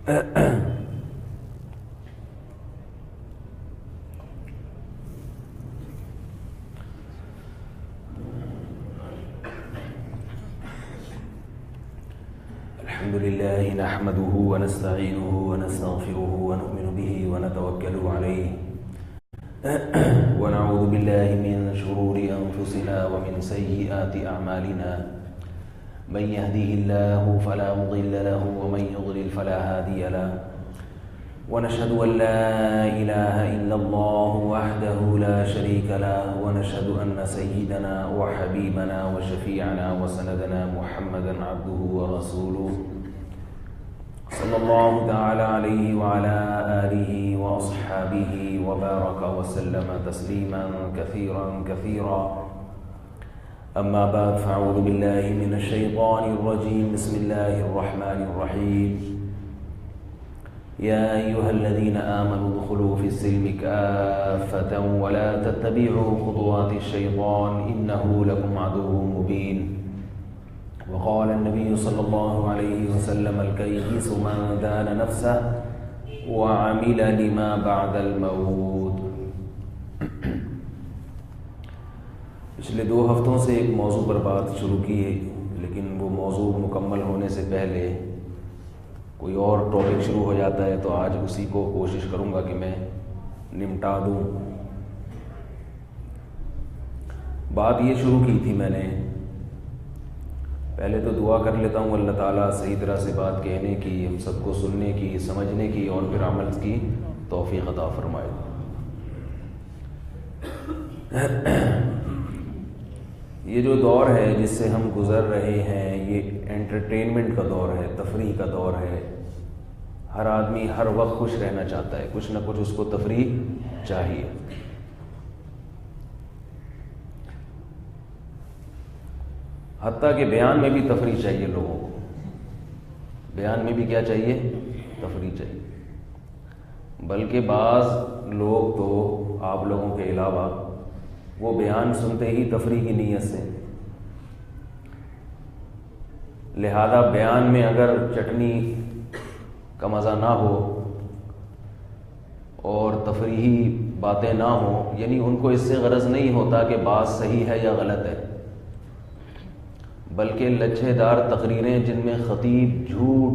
الحمد لله نحمده ونستعينه ونستغفره ونؤمن به ونتوكل عليه ونعوذ بالله من شرور أنفسنا ومن سيئات أعمالنا من يهده الله فلا مضل له ومن يضلل فلا هادي له ونشهد أن لا إله إلا الله وحده لا شريك له ونشهد أن سيدنا وحبيبنا وشفيعنا وسندنا محمدا عبده ورسوله صلى الله تعالى عليه وعلى آله وأصحابه وبارك وسلم تسليما كثيرا كثيرا. أما بعد فأعوذ بالله من الشيطان الرجيم. بسم الله الرحمن الرحيم. يا أيها الذين آمنوا ادخلوا في السلم كافة ولا تتبعوا خطوات الشيطان إنه لكم عدو مبين. وقال النبي صلى الله عليه وسلم الكيس من دان نفسه وعمل لما بعد الموت. پچھلے 2 ہفتوں سے ایک موضوع پر بات شروع کی ہے، لیکن وہ موضوع مکمل ہونے سے پہلے کوئی اور ٹاپک شروع ہو جاتا ہے، تو آج اسی کو کوشش کروں گا کہ میں نمٹا دوں. بات یہ شروع کی تھی میں نے، پہلے تو دعا کر لیتا ہوں اللہ تعالیٰ صحیح طرح سے بات کہنے کی، ہم سب کو سننے کی، سمجھنے کی اور پھر عمل کی توفیق عطا فرمائے. یہ جو دور ہے جس سے ہم گزر رہے ہیں، یہ انٹرٹینمنٹ کا دور ہے، تفریح کا دور ہے. ہر آدمی ہر وقت خوش رہنا چاہتا ہے، کچھ نہ کچھ اس کو تفریح چاہیے. حتیٰ کہ بیان میں بھی تفریح چاہیے لوگوں کو. بیان میں بھی کیا چاہیے؟ تفریح چاہیے. بلکہ بعض لوگ تو آپ لوگوں کے علاوہ وہ بیان سنتے ہی تفریح کی نیت سے، لہذا بیان میں اگر چٹنی کا مزہ نہ ہو اور تفریحی باتیں نہ ہوں، یعنی ان کو اس سے غرض نہیں ہوتا کہ بات صحیح ہے یا غلط ہے، بلکہ لچھے دار تقریریں جن میں خطیب جھوٹ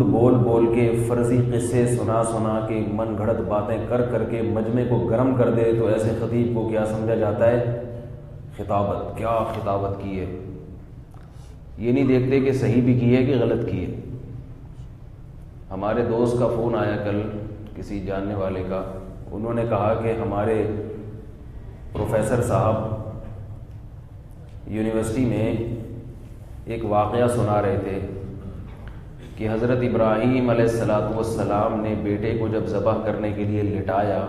بول بول کے، فرضی قصے سنا کے، من گھڑت باتیں کر کے مجمع کو گرم کر دے، تو ایسے خطیب کو کیا سمجھا جاتا ہے؟ خطابت. کیا خطابت کی ہے؟ یہ نہیں دیکھتے کہ صحیح بھی کی ہے کہ غلط کی ہے. ہمارے دوست کا فون آیا کل، کسی جاننے والے کا، انہوں نے کہا کہ ہمارے پروفیسر صاحب یونیورسٹی میں ایک واقعہ سنا رہے تھے کہ حضرت ابراہیم علیہ السلام نے بیٹے کو جب ذبح کرنے کے لیے لٹایا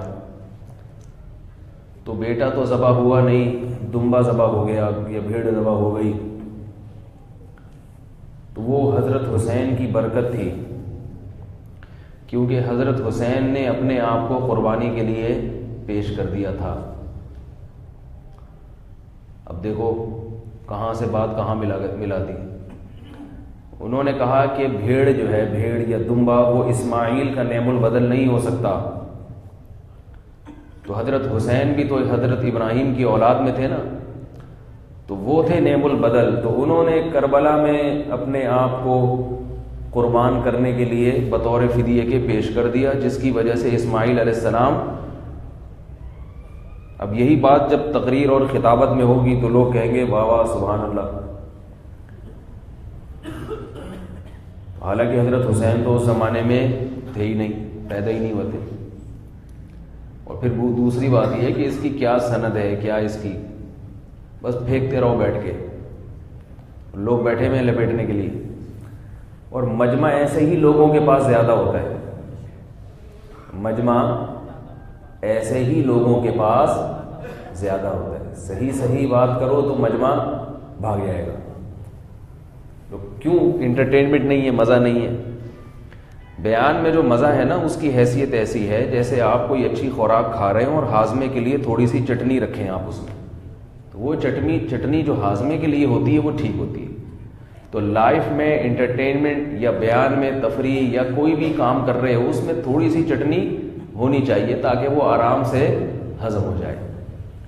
تو بیٹا تو ذبح ہوا نہیں، دمبا ذبح ہو گیا یا بھیڑ ذبح ہو گئی. تو وہ حضرت حسین کی برکت تھی، کیونکہ حضرت حسین نے اپنے آپ کو قربانی کے لیے پیش کر دیا تھا. اب دیکھو کہاں سے بات کہاں ملا دی. انہوں نے کہا کہ بھیڑ جو ہے، بھیڑ یا دمبا، وہ اسماعیل کا نعم البدل نہیں ہو سکتا. تو حضرت حسین بھی تو حضرت ابراہیم کی اولاد میں تھے نا، تو وہ تھے نعم البدل. تو انہوں نے کربلا میں اپنے آپ کو قربان کرنے کے لیے بطور فدیے کے پیش کر دیا، جس کی وجہ سے اسماعیل علیہ السلام. اب یہی بات جب تقریر اور خطابت میں ہوگی تو لوگ کہیں گے واہ واہ سبحان اللہ. حالانکہ حضرت حسین تو اس زمانے میں تھے ہی نہیں، پیدا ہی نہیں ہوتے. اور پھر دوسری بات یہ ہے کہ اس کی کیا سند ہے، کیا اس کی، بس پھینکتے رہو بیٹھ کے. لوگ بیٹھے ہوئے ہیں لپیٹنے کے لیے، اور مجمع ایسے ہی لوگوں کے پاس زیادہ ہوتا ہے. مجمع ایسے ہی لوگوں کے پاس زیادہ ہوتا ہے. صحیح بات کرو تو مجمع بھاگ جائے گا. تو کیوں انٹرٹینمنٹ نہیں ہے، مزہ نہیں ہے؟ بیان میں جو مزہ ہے نا، اس کی حیثیت ایسی ہے جیسے آپ کوئی اچھی خوراک کھا رہے ہوں اور ہاضمے کے لیے تھوڑی سی چٹنی رکھیں آپ اس میں، تو وہ چٹنی جو ہاضمے کے لیے ہوتی ہے وہ ٹھیک ہوتی ہے. تو لائف میں انٹرٹینمنٹ یا بیان میں تفریح یا کوئی بھی کام کر رہے ہو اس میں تھوڑی سی چٹنی ہونی چاہیے تاکہ وہ آرام سے ہضم ہو جائے.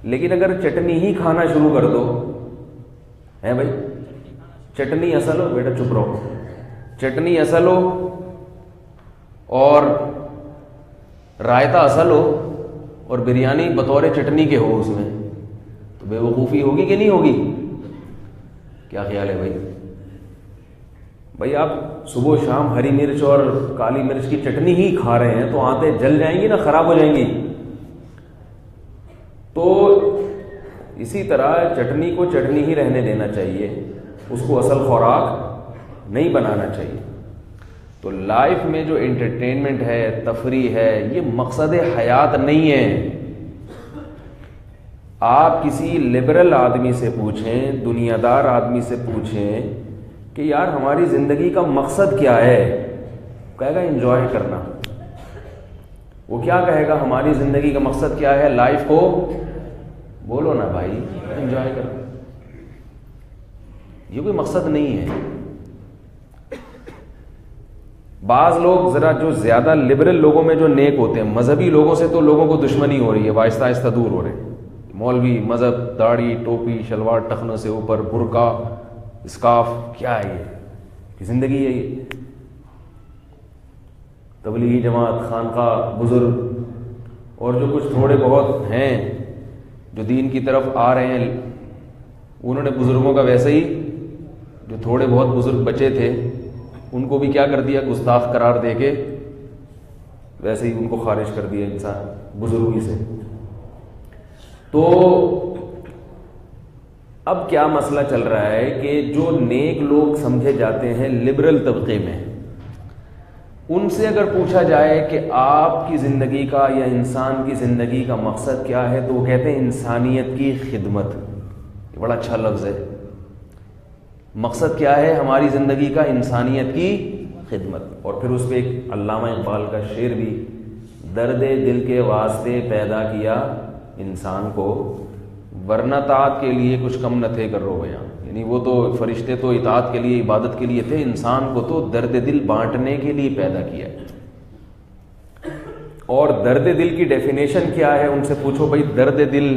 لیکن اگر چٹنی ہی کھانا شروع کر دو ہے بھائی, چٹنی اصل ہو, بیٹا چپ رہو, چٹنی اصل ہو اور رائتا اصل ہو اور بریانی بطور چٹنی کے ہو اس میں, تو بے وقوفی ہوگی کہ نہیں ہوگی؟ کیا خیال ہے بھائی؟ بھائی آپ صبح و شام ہری مرچ اور کالی مرچ کی چٹنی ہی کھا رہے ہیں تو آنتیں جل جائیں گی نا, خراب ہو جائیں گی. تو اسی طرح چٹنی کو چٹنی ہی رہنے دینا چاہیے, اس کو اصل خوراک نہیں بنانا چاہیے. تو لائف میں جو انٹرٹینمنٹ ہے, تفریح ہے, یہ مقصد حیات نہیں ہے. آپ کسی لبرل آدمی سے پوچھیں, دنیا دار آدمی سے پوچھیں کہ یار ہماری زندگی کا مقصد کیا ہے, کہے گا انجوائے کرنا. وہ کیا کہے گا ہماری زندگی کا مقصد کیا ہے؟ لائف کو بولو نا بھائی, انجوائے کرنا. یہ کوئی مقصد نہیں ہے. بعض لوگ ذرا جو زیادہ لبرل لوگوں میں جو نیک ہوتے ہیں, مذہبی لوگوں سے تو لوگوں کو دشمنی ہو رہی ہے, آہستہ آہستہ دور ہو رہے ہیں. مولوی, مذہب, داڑھی, ٹوپی, شلوار ٹخنوں سے اوپر, برقع, اسکارف, کیا ہے یہ زندگی ہے؟ یہ تبلیغی جماعت, خانقاہ, بزرگ اور جو کچھ تھوڑے بہت ہیں جو دین کی طرف آ رہے ہیں, انہوں نے بزرگوں کا ویسے ہی, جو تھوڑے بہت بزرگ بچے تھے ان کو بھی کیا کر دیا, گستاخ قرار دے کے ویسے ہی ان کو خارج کر دیا انسان بزرگی سے. تو اب کیا مسئلہ چل رہا ہے کہ جو نیک لوگ سمجھے جاتے ہیں لبرل طبقے میں, ان سے اگر پوچھا جائے کہ آپ کی زندگی کا یا انسان کی زندگی کا مقصد کیا ہے, تو وہ کہتے ہیں انسانیت کی خدمت. یہ بڑا اچھا لفظ ہے. مقصد کیا ہے ہماری زندگی کا؟ انسانیت کی خدمت. اور پھر اس پہ ایک علامہ اقبال کا شعر بھی, درد دل کے واسطے پیدا کیا انسان کو, ورنہ طاعت کے لیے کچھ کم نہ تھے کر رو بیاں. یعنی وہ تو فرشتے تو اطاعت کے لیے, عبادت کے لیے تھے, انسان کو تو درد دل بانٹنے کے لیے پیدا کیا. اور درد دل کی ڈیفینیشن کیا ہے؟ ان سے پوچھو بھائی درد دل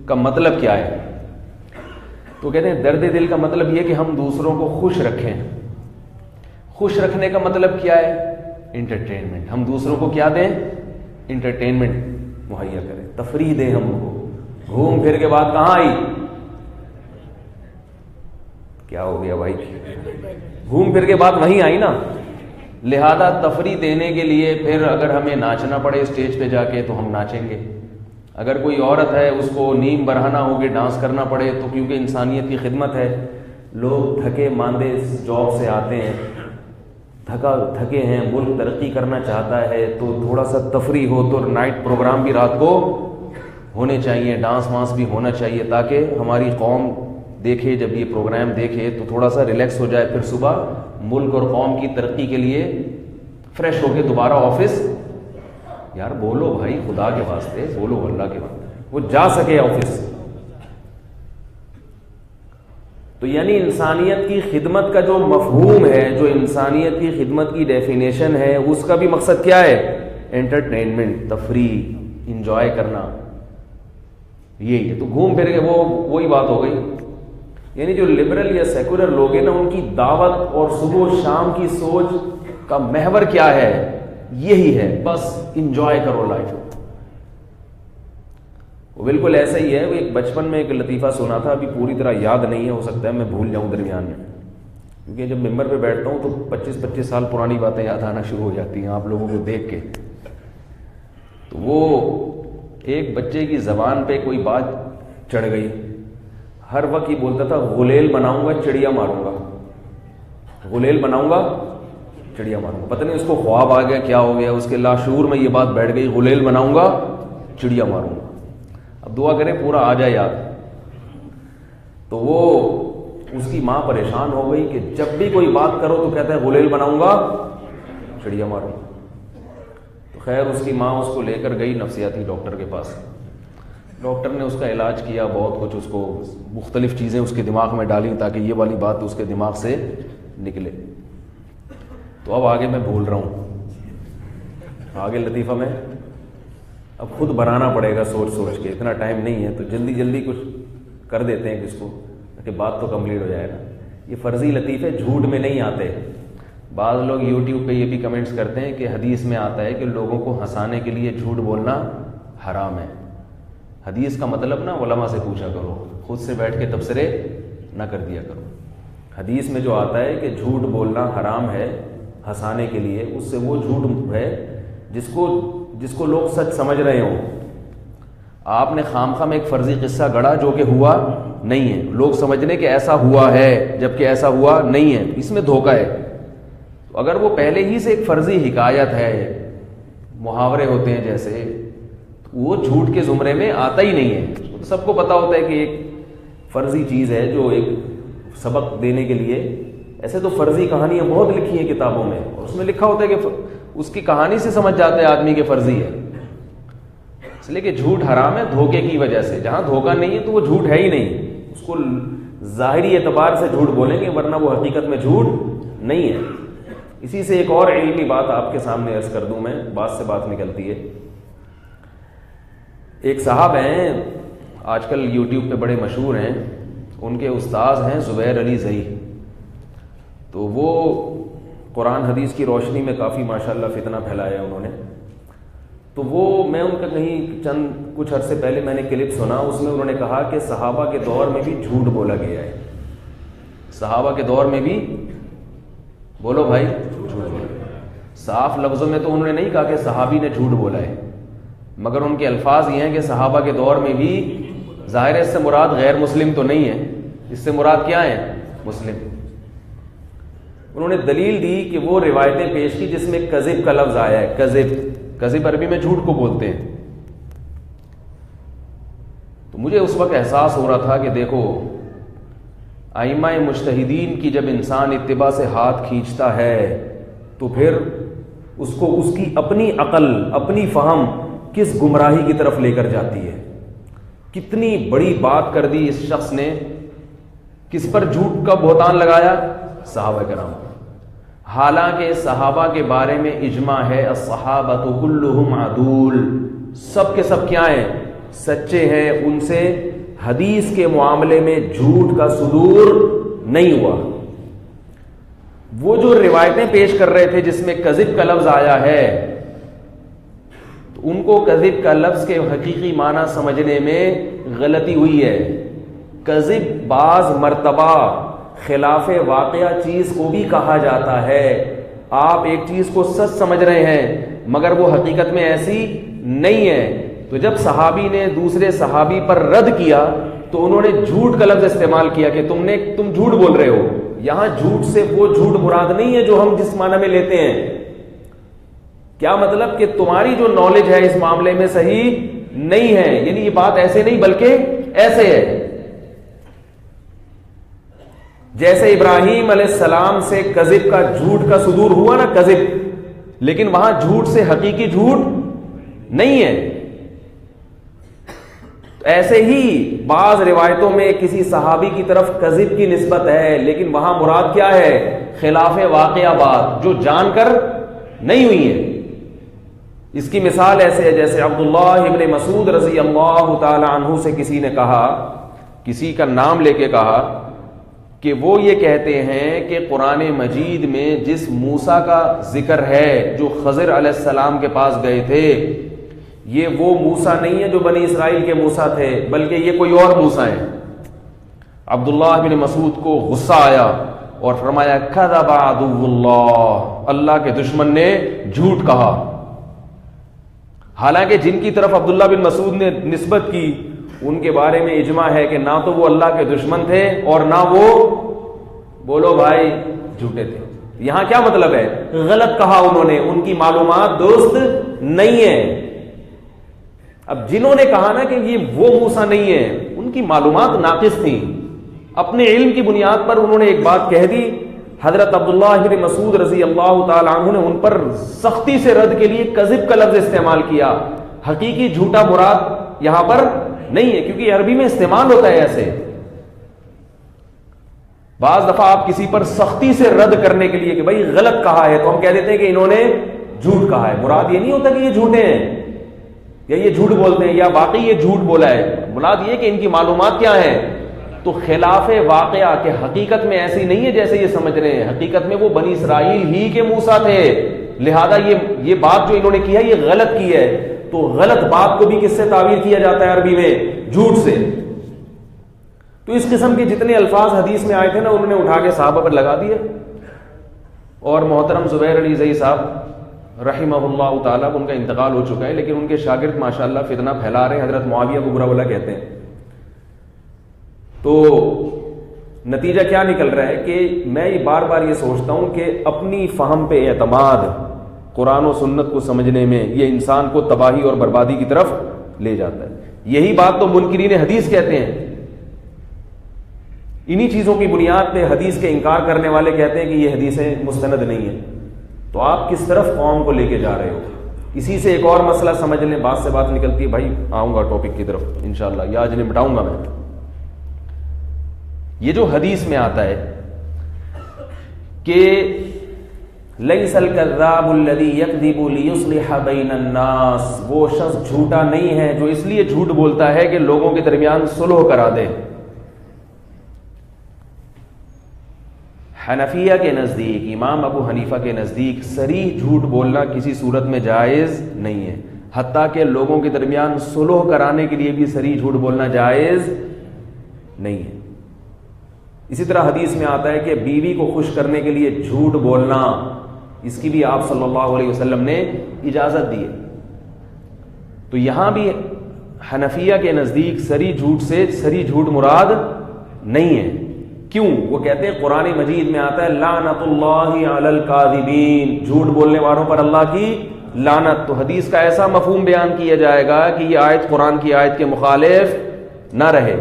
کا مطلب کیا ہے, تو کہتے ہیں درد دل کا مطلب یہ کہ ہم دوسروں کو خوش رکھیں. خوش رکھنے کا مطلب کیا ہے؟ انٹرٹینمنٹ. ہم دوسروں کو کیا دیں؟ انٹرٹینمنٹ مہیا کریں, تفریح دیں ہم کو. گھوم پھر کے بعد کہاں آئی؟ کیا ہو گیا بھائی؟ گھوم پھر کے بعد وہیں آئی نا. لہذا تفریح دینے کے لیے پھر اگر ہمیں ناچنا پڑے اسٹیج پہ جا کے تو ہم ناچیں گے. اگر کوئی عورت ہے اس کو نیم برہنہ ہو کے ڈانس کرنا پڑے تو کیونکہ انسانیت کی خدمت ہے. لوگ تھکے ماندے جاب سے آتے ہیں, تھکے ہیں, ملک ترقی کرنا چاہتا ہے, تو تھوڑا سا تفریح ہو تو نائٹ پروگرام بھی رات کو ہونے چاہیے, ڈانس وانس بھی ہونا چاہیے, تاکہ ہماری قوم دیکھے, جب یہ پروگرام دیکھے تو تھوڑا سا ریلیکس ہو جائے, پھر صبح ملک اور قوم کی ترقی کے لیے فریش ہو کے دوبارہ آفس. یار بولو بھائی, خدا کے واسطے بولو, اللہ کے واسطے, وہ جا سکے آفس. تو یعنی انسانیت کی خدمت کا جو مفہوم ہے, جو انسانیت کی خدمت کی ڈیفینیشن ہے, اس کا بھی مقصد کیا ہے؟ انٹرٹینمنٹ, تفریح, انجوائے کرنا. یہی ہے. تو گھوم پھر کے وہی بات ہو گئی. یعنی جو لبرل یا سیکولر لوگ ہیں نا, ان کی دعوت اور صبح و شام کی سوچ کا محور کیا ہے؟ یہی ہے, بس انجوائے کرو لائف. وہ بالکل ایسا ہی ہے. وہ ایک بچپن میں ایک لطیفہ سنا تھا, ابھی پوری طرح یاد نہیں ہے, ہو سکتا ہے میں بھول جاؤں درمیان میں, کیونکہ جب ممبر پہ بیٹھتا ہوں تو 25 سال پرانی باتیں یاد آنا شروع ہو جاتی ہیں آپ لوگوں کو دیکھ کے. تو وہ ایک بچے کی زبان پہ کوئی بات چڑھ گئی, ہر وقت ہی بولتا تھا غلیل بناؤں گا چڑیا ماروں گا, غلیل بناؤں گا چڑیا ماروں گا. پتہ نہیں اس کو خواب آ گیا, کیا ہو گیا, اس کے لاشعور میں یہ بات بیٹھ گئی, غلیل بناؤں گا چڑیا ماروں گا. اب دعا کریں پورا آ جائے یاد. تو وہ اس کی ماں پریشان ہو گئی کہ جب بھی کوئی بات کرو تو کہتا ہے غلیل بناؤں گا چڑیا ماروں گا. تو خیر اس کی ماں اس کو لے کر گئی نفسیاتی ڈاکٹر کے پاس. ڈاکٹر نے اس کا علاج کیا، بہت کچھ، اس کو مختلف چیزیں اس کے دماغ میں ڈالیں تاکہ یہ والی بات اس کے دماغ سے نکلے. تو اب آگے میں بھول رہا ہوں، آگے لطیفہ میں اب خود بنانا پڑے گا سوچ سوچ کے، اتنا ٹائم نہیں ہے تو جلدی جلدی کچھ کر دیتے ہیں کس کو کہ بات تو کمپلیٹ ہو جائے گا. یہ فرضی لطیفے جھوٹ میں نہیں آتے. بعض لوگ یوٹیوب پہ یہ بھی کمنٹس کرتے ہیں کہ حدیث میں آتا ہے کہ لوگوں کو ہنسانے کے لیے جھوٹ بولنا حرام ہے. حدیث کا مطلب نا علماء سے پوچھا کرو، خود سے بیٹھ کے تبصرے نہ کر دیا کرو. حدیث میں جو آتا ہے کہ جھوٹ بولنا حرام ہے ہنسانے کے لیے، اس سے وہ جھوٹ ہے جس کو لوگ سچ سمجھ رہے ہوں. آپ نے خامخواہ میں ایک فرضی قصہ گڑھا جو کہ ہوا نہیں ہے، لوگ سمجھنے کہ ایسا ہوا ہے جبکہ ایسا ہوا نہیں ہے، اس میں دھوکہ ہے. تو اگر وہ پہلے ہی سے ایک فرضی حکایت ہے، محاورے ہوتے ہیں جیسے، وہ جھوٹ کے زمرے میں آتا ہی نہیں ہے. تو سب کو پتا ہوتا ہے کہ ایک فرضی چیز ہے جو ایک سبق دینے کے لیے. ایسے تو فرضی کہانیاں بہت لکھی ہیں کتابوں میں، اور اس میں لکھا ہوتا ہے کہ اس کی کہانی سے سمجھ جاتا ہے آدمی کہ فرضی ہے. اس لیے کہ جھوٹ حرام ہے دھوکے کی وجہ سے. جہاں دھوکہ نہیں ہے تو وہ جھوٹ ہے ہی نہیں، اس کو ظاہری اعتبار سے جھوٹ بولیں گے، ورنہ وہ حقیقت میں جھوٹ نہیں ہے. اسی سے ایک اور علمی بات آپ کے سامنے عرض کر دوں میں، بات سے بات نکلتی ہے. ایک صاحب ہیں آج کل یوٹیوب پہ بڑے مشہور ہیں، ان کے استاذ ہیں زبیر علی زئی. تو وہ قرآن حدیث کی روشنی میں کافی ماشاءاللہ فتنہ پھیلایا انہوں نے. تو وہ میں ان کا کہیں کچھ عرصے پہلے میں نے کلپ سنا، اس میں انہوں نے کہا کہ صحابہ کے دور میں بھی جھوٹ بولا گیا ہے. صحابہ کے دور میں بھی، بولو بھائی، صاف لفظوں میں تو انہوں نے نہیں کہا کہ صحابی نے جھوٹ بولا ہے، مگر ان کے الفاظ یہ ہیں کہ صحابہ کے دور میں بھی. ظاہر اس سے مراد غیر مسلم تو نہیں ہے، اس سے مراد کیا ہے؟ مسلم. انہوں نے دلیل دی کہ وہ روایتیں پیش کی جس میں کذب کا لفظ آیا ہے. کذب عربی میں جھوٹ کو بولتے ہیں. تو مجھے اس وقت احساس ہو رہا تھا کہ دیکھو، ائمہ مجتہدین کی جب انسان اتباع سے ہاتھ کھینچتا ہے تو پھر اس کو اس کی اپنی عقل، اپنی فہم کس گمراہی کی طرف لے کر جاتی ہے. کتنی بڑی بات کر دی اس شخص نے. کس پر جھوٹ کا بہتان لگایا؟ صحابہ کرام. حالانکہ صحابہ کے بارے میں اجماع ہے، الصحابۃ کلہم عدول، سب کے سب کیا ہیں؟ سچے ہیں. ان سے حدیث کے معاملے میں جھوٹ کا صدور نہیں ہوا. وہ جو روایتیں پیش کر رہے تھے جس میں کذب کا لفظ آیا ہے، تو ان کو کذب کا لفظ کے حقیقی معنی سمجھنے میں غلطی ہوئی ہے. کذب بعض مرتبہ خلاف واقعہ چیز کو بھی کہا جاتا ہے. آپ ایک چیز کو سچ سمجھ رہے ہیں مگر وہ حقیقت میں ایسی نہیں ہے. تو جب صحابی نے دوسرے صحابی پر رد کیا تو انہوں نے جھوٹ کا لفظ استعمال کیا کہ تم جھوٹ بول رہے ہو. یہاں جھوٹ سے وہ جھوٹ مراد نہیں ہے جو ہم جس معنی میں لیتے ہیں. کیا مطلب؟ کہ تمہاری جو نالج ہے اس معاملے میں صحیح نہیں ہے. یعنی یہ بات ایسے نہیں بلکہ ایسے ہے. جیسے ابراہیم علیہ السلام سے کذب کا، جھوٹ کا صدور ہوا نا، کذب، لیکن وہاں جھوٹ سے حقیقی جھوٹ نہیں ہے. ایسے ہی بعض روایتوں میں کسی صحابی کی طرف کذب کی نسبت ہے، لیکن وہاں مراد کیا ہے؟ خلاف واقعہ بات جو جان کر نہیں ہوئی ہے. اس کی مثال ایسے ہے جیسے عبداللہ ابن مسعود رضی اللہ تعالی عنہ سے کسی نے کہا، کسی کا نام لے کے کہا کہ وہ یہ کہتے ہیں کہ قرآن مجید میں جس موسیٰ کا ذکر ہے جو خضر علیہ السلام کے پاس گئے تھے، یہ وہ موسیٰ نہیں ہے جو بنی اسرائیل کے موسیٰ تھے، بلکہ یہ کوئی اور موسیٰ ہیں. عبداللہ بن مسعود کو غصہ آیا اور فرمایا کذب عدو اللہ، اللہ کے دشمن نے جھوٹ کہا. حالانکہ جن کی طرف عبداللہ بن مسعود نے نسبت کی ان کے بارے میں اجماع ہے کہ نہ تو وہ اللہ کے دشمن تھے اور نہ وہ، بولو بھائی، جھوٹے تھے. یہاں کیا مطلب ہے؟ غلط کہا انہوں نے، ان کی معلومات درست نہیں ہے. اب جنہوں نے کہا نا کہ یہ وہ موسیٰ نہیں ہے، ان کی معلومات ناقص تھیں. اپنے علم کی بنیاد پر انہوں نے ایک بات کہہ دی. حضرت عبداللہ بن مسعود رضی اللہ تعالی عنہ نے ان پر سختی سے رد کے لیے کذب کا لفظ استعمال کیا. حقیقی جھوٹا مراد یہاں پر نہیں ہے، کیونکہ عربی میں استعمال ہوتا ہے ایسے. بعض دفعہ آپ کسی پر سختی سے رد کرنے کے لیے کہ بھائی غلط کہا ہے، تو ہم کہہ دیتے ہیں کہ انہوں نے جھوٹ کہا ہے. مراد یہ نہیں ہوتا کہ یہ جھوٹے ہیں یا یہ جھوٹ بولتے ہیں یا واقعی یہ جھوٹ بولا ہے. مراد یہ کہ ان کی معلومات کیا ہیں. تو خلاف واقعہ کہ حقیقت میں ایسی نہیں ہے جیسے یہ سمجھ رہے ہیں، حقیقت میں وہ بنی اسرائیل ہی کے موسیٰ تھے، لہذا یہ بات جو انہوں نے کی ہے یہ غلط کی ہے. تو غلط بات کو بھی کس سے تعبیر کیا جاتا ہے عربی میں؟ جھوٹ سے. تو اس قسم کے جتنے الفاظ حدیث میں آئے تھے نا، انہوں نے اٹھا کے صحابہ پر لگا دیے. اور محترم زبیر علی زئی صاحب رحمہ اللہ تعالیٰ، ان کا انتقال ہو چکا ہے، لیکن ان کے شاگرد ماشاءاللہ فتنہ پھیلا رہے ہیں. حضرت معاویہ کو برا بلا کہتے ہیں. تو نتیجہ کیا نکل رہا ہے کہ میں یہ بار بار یہ سوچتا ہوں کہ اپنی فہم پہ اعتماد قرآن و سنت کو سمجھنے میں یہ انسان کو تباہی اور بربادی کی طرف لے جاتا ہے. یہی بات تو منکرین حدیث کہتے ہیں. انہی چیزوں کی بنیاد پہ حدیث کے انکار کرنے والے کہتے ہیں کہ یہ حدیثیں مستند نہیں ہیں. تو آپ کس طرف قوم کو لے کے جا رہے ہو؟ اسی سے ایک اور مسئلہ سمجھ لیں. بات سے بات نکلتی ہے. بھائی آؤں گا ٹاپک کی طرف انشاءاللہ، یا آج نمٹاؤں گا میں. یہ جو حدیث میں آتا ہے کہ لیس الکذاب الذی یکذب لیصلح بین الناس، وہ شخص جھوٹا نہیں ہے جو اس لیے جھوٹ بولتا ہے کہ لوگوں کے درمیان صلح کرا دے. حنفیہ کے نزدیک، امام ابو حنیفہ کے نزدیک صریح جھوٹ بولنا کسی صورت میں جائز نہیں ہے، حتیٰ کہ لوگوں کے درمیان صلح کرانے کے لیے بھی صریح جھوٹ بولنا جائز نہیں ہے. اسی طرح حدیث میں آتا ہے کہ بیوی کو خوش کرنے کے لیے جھوٹ بولنا، اس کی بھی آپ صلی اللہ علیہ وسلم نے اجازت دی ہے. تو یہاں بھی حنفیہ کے نزدیک صریح جھوٹ سے صریح جھوٹ مراد نہیں ہے. کیوں؟ وہ کہتے ہیں قرآن مجید میں آتا ہے لعنت اللہ علی الکاذبین، جھوٹ بولنے والوں پر اللہ کی لعنت. تو حدیث کا ایسا مفہوم بیان کیا جائے گا کہ یہ آیت قرآن کی آیت کے مخالف نہ رہے.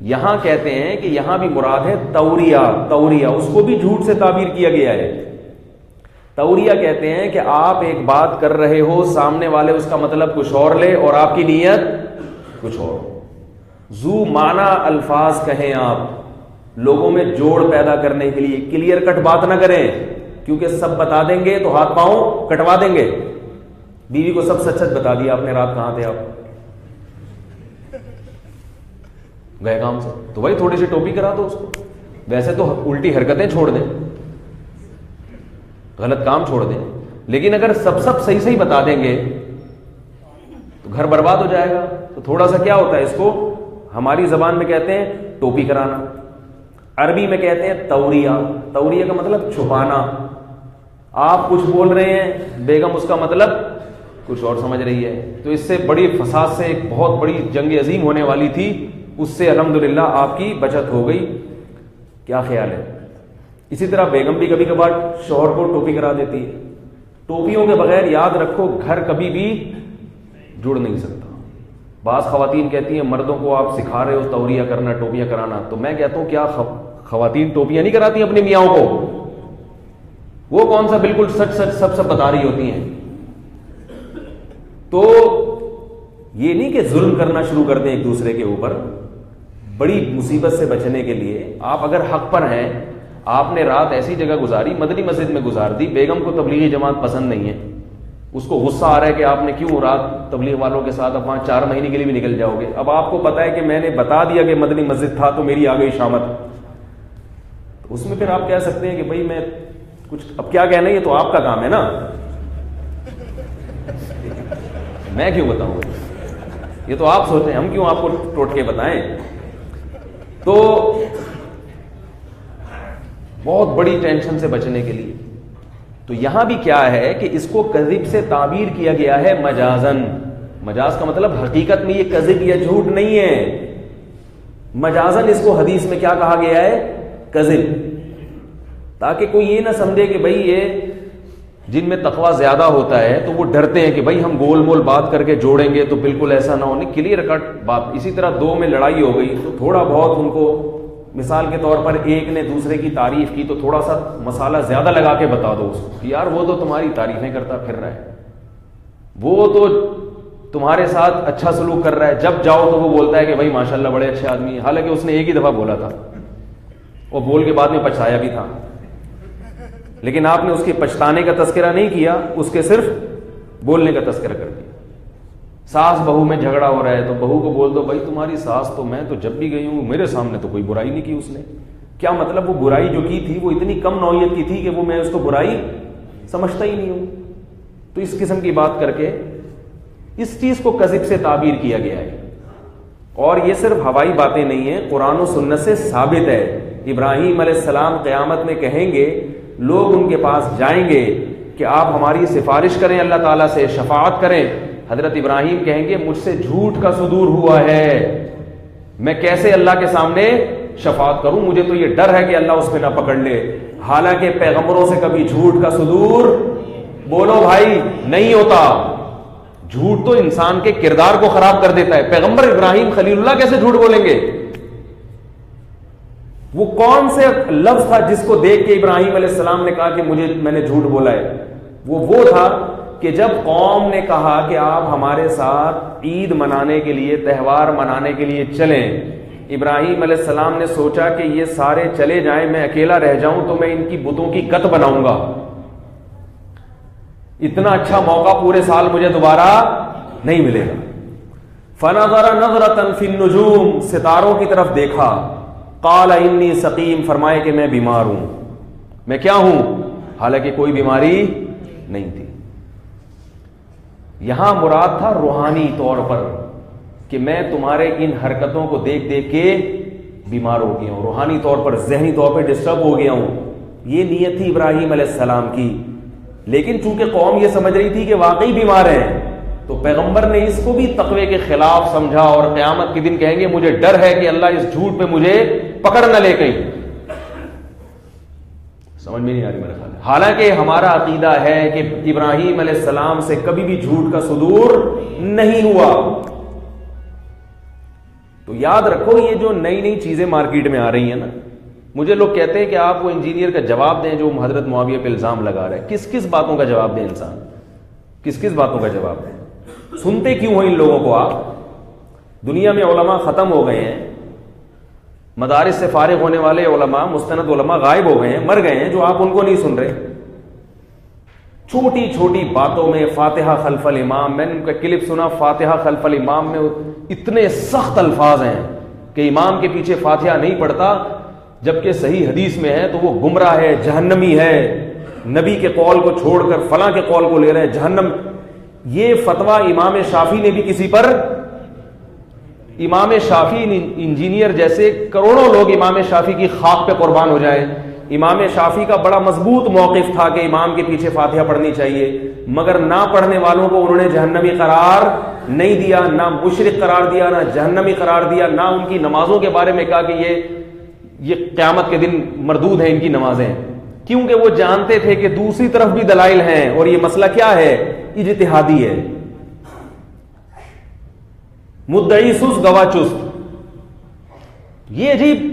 یہاں کہتے ہیں کہ یہاں بھی مراد ہے توریہ، اس کو بھی جھوٹ سے تعبیر کیا گیا ہے. توریہ کہتے ہیں کہ آپ ایک بات کر رہے ہو، سامنے والے اس کا مطلب کچھ اور لے اور آپ کی نیت کچھ اور. ذو معنی الفاظ کہیں آپ، لوگوں میں جوڑ پیدا کرنے کے لیے. کلیئر کٹ بات نہ کریں، کیونکہ سب بتا دیں گے تو ہاتھ پاؤں کٹوا دیں گے. بیوی کو سب سچ سچ بتا دیا آپ نے، رات کہاں تھے آپ، گئے کام سے، تو بھائی تھوڑی سی ٹوپی کرا دو اس کو. ویسے تو الٹی حرکتیں چھوڑ دیں، غلط کام چھوڑ دیں، لیکن اگر سب صحیح بتا دیں گے تو گھر برباد ہو جائے گا. تو تھوڑا سا کیا ہوتا ہے، اس کو ہماری زبان میں کہتے ہیں ٹوپی کرانا، عربی میں کہتے ہیں توریہ کا مطلب چھپانا. آپ کچھ بول رہے ہیں، بیگم اس کا مطلب کچھ اور سمجھ رہی ہے. تو اس سے بڑی فساد سے ایک بہت بڑی جنگ عظیم ہونے والی تھی، اس سے الحمدللہ آپ کی بچت ہو گئی. کیا خیال ہے؟ اسی طرح بیگم بھی کبھی کبھار شوہر کو ٹوپی کرا دیتی ہے. ٹوپیوں کے بغیر یاد رکھو گھر کبھی بھی جڑ نہیں سکتا. بعض خواتین کہتی ہیں مردوں کو آپ سکھا رہے ہو توریہ کرنا، ٹوپیاں کرانا. تو میں کہتا ہوں کیا خواتین ٹوپیاں نہیں کراتی اپنے میاں کو؟ وہ کون سا بالکل سچ سب بتا رہی ہوتی ہیں. تو یہ نہیں کہ ظلم کرنا شروع کر دیں ایک دوسرے کے اوپر. بڑی مصیبت سے بچنے کے لیے آپ اگر حق پر ہیں، آپ نے رات ایسی جگہ گزاری، مدنی مسجد میں گزار دی، بیگم کو تبلیغی جماعت پسند نہیں ہے، اس کو غصہ آ رہا ہے کہ آپ نے کیوں رات تبلیغ والوں کے ساتھ، اب وہاں 4 مہینے کے لیے بھی نکل جاؤ گے. اب آپ کو پتا ہے کہ میں نے بتا دیا کہ مدنی مسجد تھا تو میری آ گئی شامت. اس میں پھر آپ کہہ سکتے ہیں کہ بھائی میں کچھ اب کیا کہنا، یہ تو آپ کا کام ہے نا، میں کیوں بتاؤں، یہ تو آپ سوچیں، ہم کیوں آپ کو ٹوٹ کے بتائیں. تو بہت بڑی ٹینشن سے بچنے کے لیے تو یہاں بھی کیا ہے کہ اس کو کذب سے تعبیر کیا گیا ہے مجازن. مجاز کا مطلب حقیقت میں یہ کذب یا جھوٹ نہیں ہے، مجازن اس کو حدیث میں کیا کہا گیا ہے؟ کذب. تاکہ کوئی یہ نہ سمجھے کہ بھائی یہ جن میں تقوی زیادہ ہوتا ہے تو وہ ڈرتے ہیں کہ بھائی ہم گول مول بات کر کے جوڑیں گے تو بالکل ایسا نہ ہونے، کلیئر کٹ بات. اسی طرح 2 میں لڑائی ہو گئی تو تھوڑا بہت ان کو، مثال کے طور پر ایک نے دوسرے کی تعریف کی تو تھوڑا سا مسالہ زیادہ لگا کے بتا دو اس کو، یار وہ تو تمہاری تعریفیں کرتا پھر رہا ہے، وہ تو تمہارے ساتھ اچھا سلوک کر رہا ہے, جب جاؤ تو وہ بولتا ہے کہ بھائی ماشاءاللہ بڑے اچھے آدمی ہیں, حالانکہ اس نے ایک ہی دفعہ بولا تھا اور بول کے بعد میں پچھتایا بھی تھا, لیکن آپ نے اس کے پچھتانے کا تذکرہ نہیں کیا, اس کے صرف بولنے کا تذکرہ کر دیا. ساس بہو میں جھگڑا ہو رہا ہے تو بہو کو بول دو بھائی تمہاری ساس تو میں تو جب بھی گئی ہوں میرے سامنے تو کوئی برائی نہیں کی اس نے. کیا مطلب وہ برائی جو کی تھی وہ اتنی کم نوعیت کی تھی کہ وہ میں اس کو برائی سمجھتا ہی نہیں ہوں. تو اس قسم کی بات کر کے اس چیز کو کذب سے تعبیر کیا گیا ہے. اور یہ صرف ہوائی باتیں نہیں ہیں, قرآن و سنت سے ثابت ہے. ابراہیم علیہ السلام قیامت میں کہیں گے, لوگ ان کے پاس جائیں گے کہ آپ ہماری سفارش کریں اللہ تعالیٰ سے, شفاعت کریں. حضرت ابراہیم کہیں گے مجھ سے جھوٹ کا صدور ہوا ہے, میں کیسے اللہ کے سامنے شفاعت کروں, مجھے تو یہ ڈر ہے کہ اللہ اس پہ نہ پکڑ لے. حالانکہ پیغمبروں سے کبھی جھوٹ کا صدور, بولو بھائی, نہیں ہوتا. جھوٹ تو انسان کے کردار کو خراب کر دیتا ہے. پیغمبر ابراہیم خلیل اللہ کیسے جھوٹ بولیں گے؟ وہ کون سے لفظ تھا جس کو دیکھ کے ابراہیم علیہ السلام نے کہا کہ میں نے جھوٹ بولا ہے؟ وہ تھا کہ جب قوم نے کہا کہ آپ ہمارے ساتھ عید منانے کے لیے, تہوار منانے کے لیے چلیں, ابراہیم علیہ السلام نے سوچا کہ یہ سارے چلے جائیں, میں اکیلا رہ جاؤں تو میں ان کی بتوں کی کت بناؤں گا. اتنا اچھا موقع پورے سال مجھے دوبارہ نہیں ملے گا. فنظر نظرۃ فی النجوم, ستاروں کی طرف دیکھا. قال انی سقیم, فرمائے کہ میں بیمار ہوں. میں کیا ہوں؟ حالانکہ کوئی بیماری نہیں تھی. یہاں مراد تھا روحانی طور پر کہ میں تمہارے ان حرکتوں کو دیکھ دیکھ کے بیمار ہو گیا ہوں, روحانی طور پر, ذہنی طور پہ ڈسٹرب ہو گیا ہوں. یہ نیت تھی ابراہیم علیہ السلام کی. لیکن چونکہ قوم یہ سمجھ رہی تھی کہ واقعی بیمار ہیں, تو پیغمبر نے اس کو بھی تقوی کے خلاف سمجھا, اور قیامت کے دن کہیں گے مجھے ڈر ہے کہ اللہ اس جھوٹ پہ مجھے پکڑ نہ لے کہیں. سمجھ میں نہیں آ رہی میرے خیال. حالانکہ ہمارا عقیدہ ہے کہ ابراہیم علیہ السلام سے کبھی بھی جھوٹ کا صدور نہیں ہوا. تو یاد رکھو, یہ جو نئی نئی چیزیں مارکیٹ میں آ رہی ہیں نا, مجھے لوگ کہتے ہیں کہ آپ وہ انجینئر کا جواب دیں جو حضرت معاویہ پہ الزام لگا رہا ہے. کس کس باتوں کا جواب دیں انسان, کس کس باتوں کا جواب دیں؟ سنتے کیوں ہیں ان لوگوں کو آپ؟ دنیا میں علماء ختم ہو گئے ہیں, مدارس سے فارغ ہونے والے علماء, مستند علماء غائب ہو گئے ہیں, مر گئے ہیں, جو آپ ان کو نہیں سن رہے. چھوٹی چھوٹی باتوں میں فاتحہ خلف الامام, میں نے ان کا کلپ سنا, فاتحہ خلف الامام میں اتنے سخت الفاظ ہیں کہ امام کے پیچھے فاتحہ نہیں پڑھتا, جبکہ صحیح حدیث میں ہے تو وہ گمراہ ہے, جہنمی ہے, نبی کے قول کو چھوڑ کر فلاں کے قول کو لے رہے ہیں, جہنم. یہ فتویٰ امام شافعی نے بھی کسی پر, امام شافعی انجینئر جیسے کروڑوں لوگ امام شافعی کی خاک پہ قربان ہو جائیں. امام شافعی کا بڑا مضبوط موقف تھا کہ امام کے پیچھے فاتحہ پڑھنی چاہیے, مگر نہ پڑھنے والوں کو انہوں نے جہنمی قرار نہیں دیا, نہ مشرک قرار دیا, نہ جہنمی قرار دیا, نہ ان کی نمازوں کے بارے میں کہا کہ یہ قیامت کے دن مردود ہیں ان کی نمازیں, کیونکہ وہ جانتے تھے کہ دوسری طرف بھی دلائل ہیں, اور یہ مسئلہ کیا ہے؟ اجتہادی ہے. مدعی سست گواہ چست, یہ عجیب